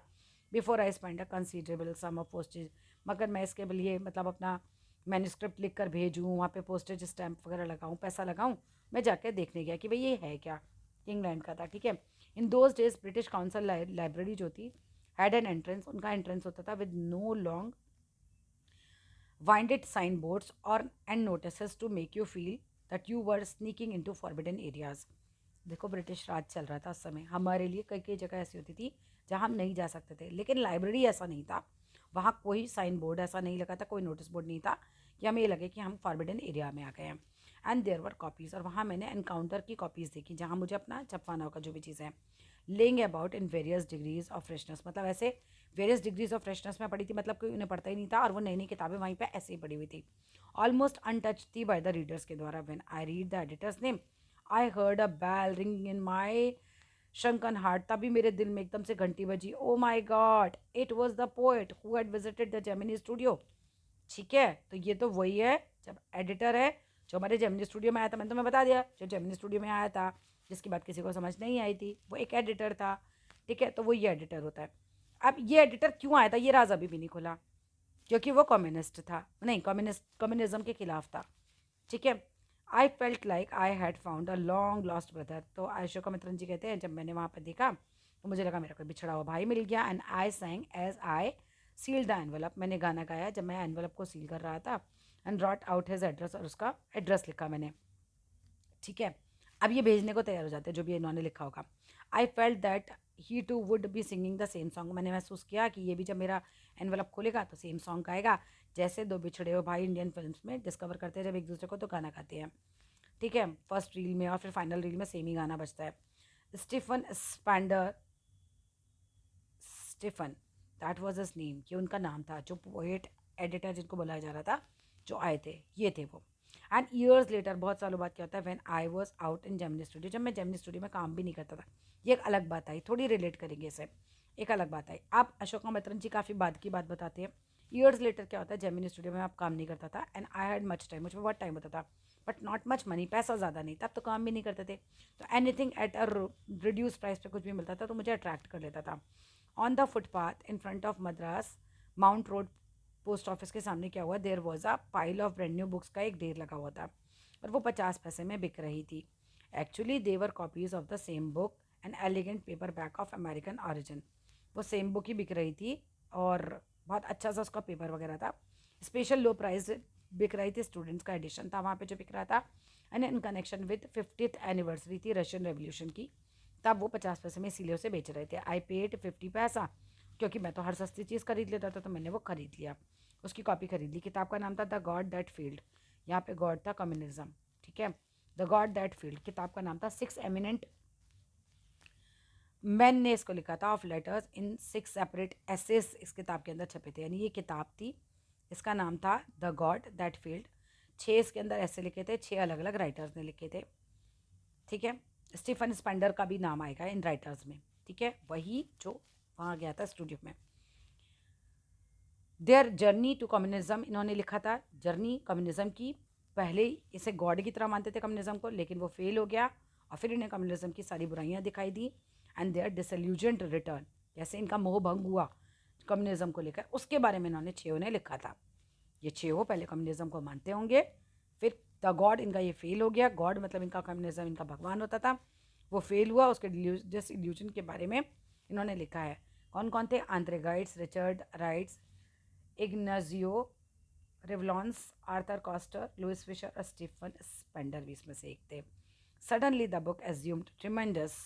before I spend a considerable sum of postage, मगर मैं इसके लिए मतलब अपना मैन्यूस्क्रिप्ट लिख कर भेजूँ, वहाँ पे पोस्टेज स्टैम्प वगैरह लगाऊँ, पैसा लगाऊँ, मैं जाकर देखने गया कि भाई ये है क्या, इंग्लैंड का था। ठीक है, in those days British council library जो थी हैड एन एंट्रेंस, उनका एंट्रेंस होता था with no long winded signboards or and notices to make you feel that you were sneaking into forbidden areas. देखो ब्रिटिश राज चल रहा था उस समय, हमारे लिए कई कई जगह ऐसी होती थी जहाँ हम नहीं जा सकते थे, लेकिन लाइब्रेरी ऐसा नहीं था। वहाँ कोई साइन बोर्ड ऐसा नहीं लगा था, कोई नोटिस बोर्ड नहीं था कि हमें ये लगे कि हम फॉरबिडन एरिया में आ गए हैं। एंड देयर वर कॉपीज़, और वहाँ मैंने एनकाउंटर की कॉपीज़ देखी जहाँ मुझे अपना छपवाना होगा जो भी चीज़ें, laying about in various degrees of freshness, मतलब ऐसे वेरियस डिग्रीज ऑफ फ्रेशनेस में पढ़ी थी, मतलब कोई उन्हें पढ़ता ही नहीं था, और वो नई नई किताबें वहीं पे ऐसे ही पड़ी हुई थी, ऑलमोस्ट अनटच थी बाय द रीडर्स के द्वारा। When I read the editors name I heard a बैल रिंग इन माई शंकन हार्ट, तभी मेरे दिल में एकदम से घंटी बजी। Oh my God, it was the poet who had visited the Gemini studio. ठीक है, तो ये तो वही है, जब एडिटर है जो हमारे जेमिनी स्टूडियो में आया था, मैंने तुम्हें बता दिया, जो जेमिनी स्टूडियो में आया था, जिसकी बात किसी को समझ नहीं आई थी, वो एक एडिटर था। ठीक है, तो वो ये एडिटर होता है। अब ये एडिटर क्यों आया था, ये राज अभी भी नहीं खुला, क्योंकि वो कम्युनिस्ट था, नहीं कम्युनिज्म के खिलाफ था। ठीक है, I felt like I had found a long lost brother. तो अशोका मित्रन जी कहते हैं, जब मैंने वहाँ पर देखा तो मुझे लगा मेरा कोई बिछड़ा हुआ भाई मिल गया। And I sang as I seal the envelope, मैंने गाना गाया जब मैं एनवलप को सील कर रहा था। And wrote out his address, और उसका एड्रेस लिखा मैंने। ठीक है, अब ये भेजने को तैयार हो जाते हैं जो भी इन्होंने लिखा होगा। I felt that he too would be singing the same song, मैंने महसूस किया कि ये भी जब मेरा एनवलप खोलेगा तो सेम सॉन्ग गाएगा, जैसे दो बिछड़े हुए भाई इंडियन फिल्म्स में डिस्कवर करते हैं जब एक दूसरे को तो गाना गाते हैं। ठीक है, फर्स्ट रील में और फिर फाइनल रील में सेम ही गाना बजता है। Stephen Spender, Stephen that was his name, ये उनका नाम था, जो पोएट एडिटर जिनको बुलाया जा रहा था जो आए थे, ये थे वो। एंड ईयर्स लेटर, बहुत सालों बाद क्या होता है, when I was out in Gemini studio, जब मैं जेमिनी स्टूडियो में काम भी नहीं करता था, ये एक अलग बात आई, थोड़ी रिलेट करेंगे इसे, एक अलग बात आई। आप अशोका मित्रन जी काफ़ी बाद की बात बताते हैं। ईयर्स लेटर क्या होता है, जेमिनी स्टूडियो में आप काम नहीं करता था, and I had much time, मुझे बहुत टाइम होता था, बट नॉट मच मनी, पैसा ज़्यादा नहीं था, अब तो काम भी नहीं करते थे, तो anything at a reduce price पे कुछ भी मिलता था तो मुझे अट्रैक्ट कर लेता था। On the footpath in front of Madras Mount Road post office के सामने क्या हुआ, there was a pile of brand new books का एक ढेर लगा हुआ था, और वो 50 पैसे में बिक रही थी। Actually they were copies of the same book and elegant paperback of American origin, वो सेम बुक ही बिक रही थी, और बहुत अच्छा सा उसका पेपर वगैरह था, स्पेशल लो प्राइस बिक रही थी, स्टूडेंट्स का एडिशन था वहाँ पे जो बिक रहा था, and in connection with 50th anniversary थी रशियन रेवोल्यूशन की, तब वो 50 पैसे में इसीलिए उसे बेच रहे थे। आई पेड 50 पैसा, क्योंकि मैं तो हर सस्ती चीज़ खरीद लेता था, तो मैंने वो खरीद लिया, उसकी कॉपी खरीद ली। किताब का नाम था द गॉड दैट फील्ड, यहाँ पे गॉड था कम्युनिज्म। ठीक है, द गॉड दैट फील्ड, किताब का नाम था। 6 एमिनेंट मैन ने इसको लिखा था, of letters in 6 separate essays इस किताब के अंदर छपे थे, यानी ये किताब थी, इसका नाम था द गॉड दैट फील्ड। 6 इसके अंदर ऐसे लिखे थे, 6 अलग अलग राइटर्स ने लिखे थे। ठीक है, स्टीफन स्पेंडर का भी नाम आएगा इन राइटर्स में। ठीक है, वही जो वहाँ गया था स्टूडियो में। देयर जर्नी टू कम्युनिज्म इन्होंने लिखा था, जर्नी कम्युनिज्म की। पहले इसे गॉड की तरह मानते थे कम्युनिज्म को, लेकिन वो फेल हो गया, और फिर इन्हें कम्युनिज्म की सारी बुराइयां दिखाई दी। एंड देयर डिसल्यूजेंट रिटर्न, जैसे इनका मोह भंग हुआ कम्युनिज्म को लेकर, उसके बारे में इन्होंने छेओ ने लिखा था। ये छेओ पहले कम्युनिज्म को मानते होंगे, फिर द गॉड, इनका ये फेल हो गया, गॉड मतलब इनका कम्युनिज्म इनका भगवान होता था, वो फेल हुआ, उसके डिसइल्यूजन के बारे में इन्होंने लिखा है। कौन कौन थे, Andre Gide's, Richard Wright's, Ignazio रिवलॉन्स, आर्थर कॉस्टर, लुइस फिशर और स्टीफन स्पेंडर भी इसमें से एक थे। Suddenly the book assumed tremendous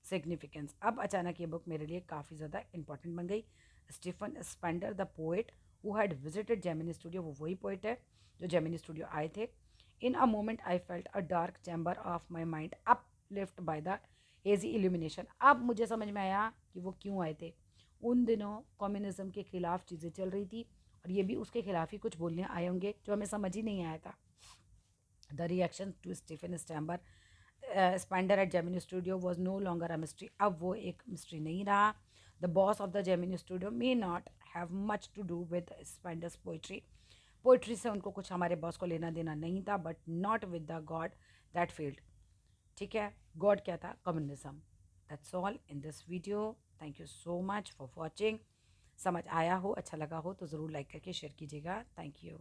significance, अब अचानक ये बुक मेरे लिए काफ़ी ज़्यादा इंपॉर्टेंट बन गई। Stephen Spender the poet who had visited Gemini studio, वो वही पोएट है जो जेमिनी स्टूडियो आए थे। In a moment I felt a dark chamber of my mind uplift by the hazy illumination, अब मुझे समझ में आया कि वो क्यों आए थे। उन दिनों कम्युनिज्म के खिलाफ चीज़ें चल रही थी, और ये भी उसके खिलाफ ही कुछ बोलने आए होंगे जो हमें समझ ही नहीं आया था। The reaction to Stephen Spender at Gemini studio was no longer a mystery, अब वो एक मिस्ट्री नहीं रहा। The boss of the Gemini studio may not have much to do with Spender's poetry, poetry से उनको कुछ हमारे बॉस को लेना देना नहीं था, but not with the God that field. ठीक है, गॉड क्या था, communism. That's all in this video, thank you so much for watching. समझ आया हो, अच्छा लगा हो तो ज़रूर लाइक करके शेयर कीजिएगा। Thank you.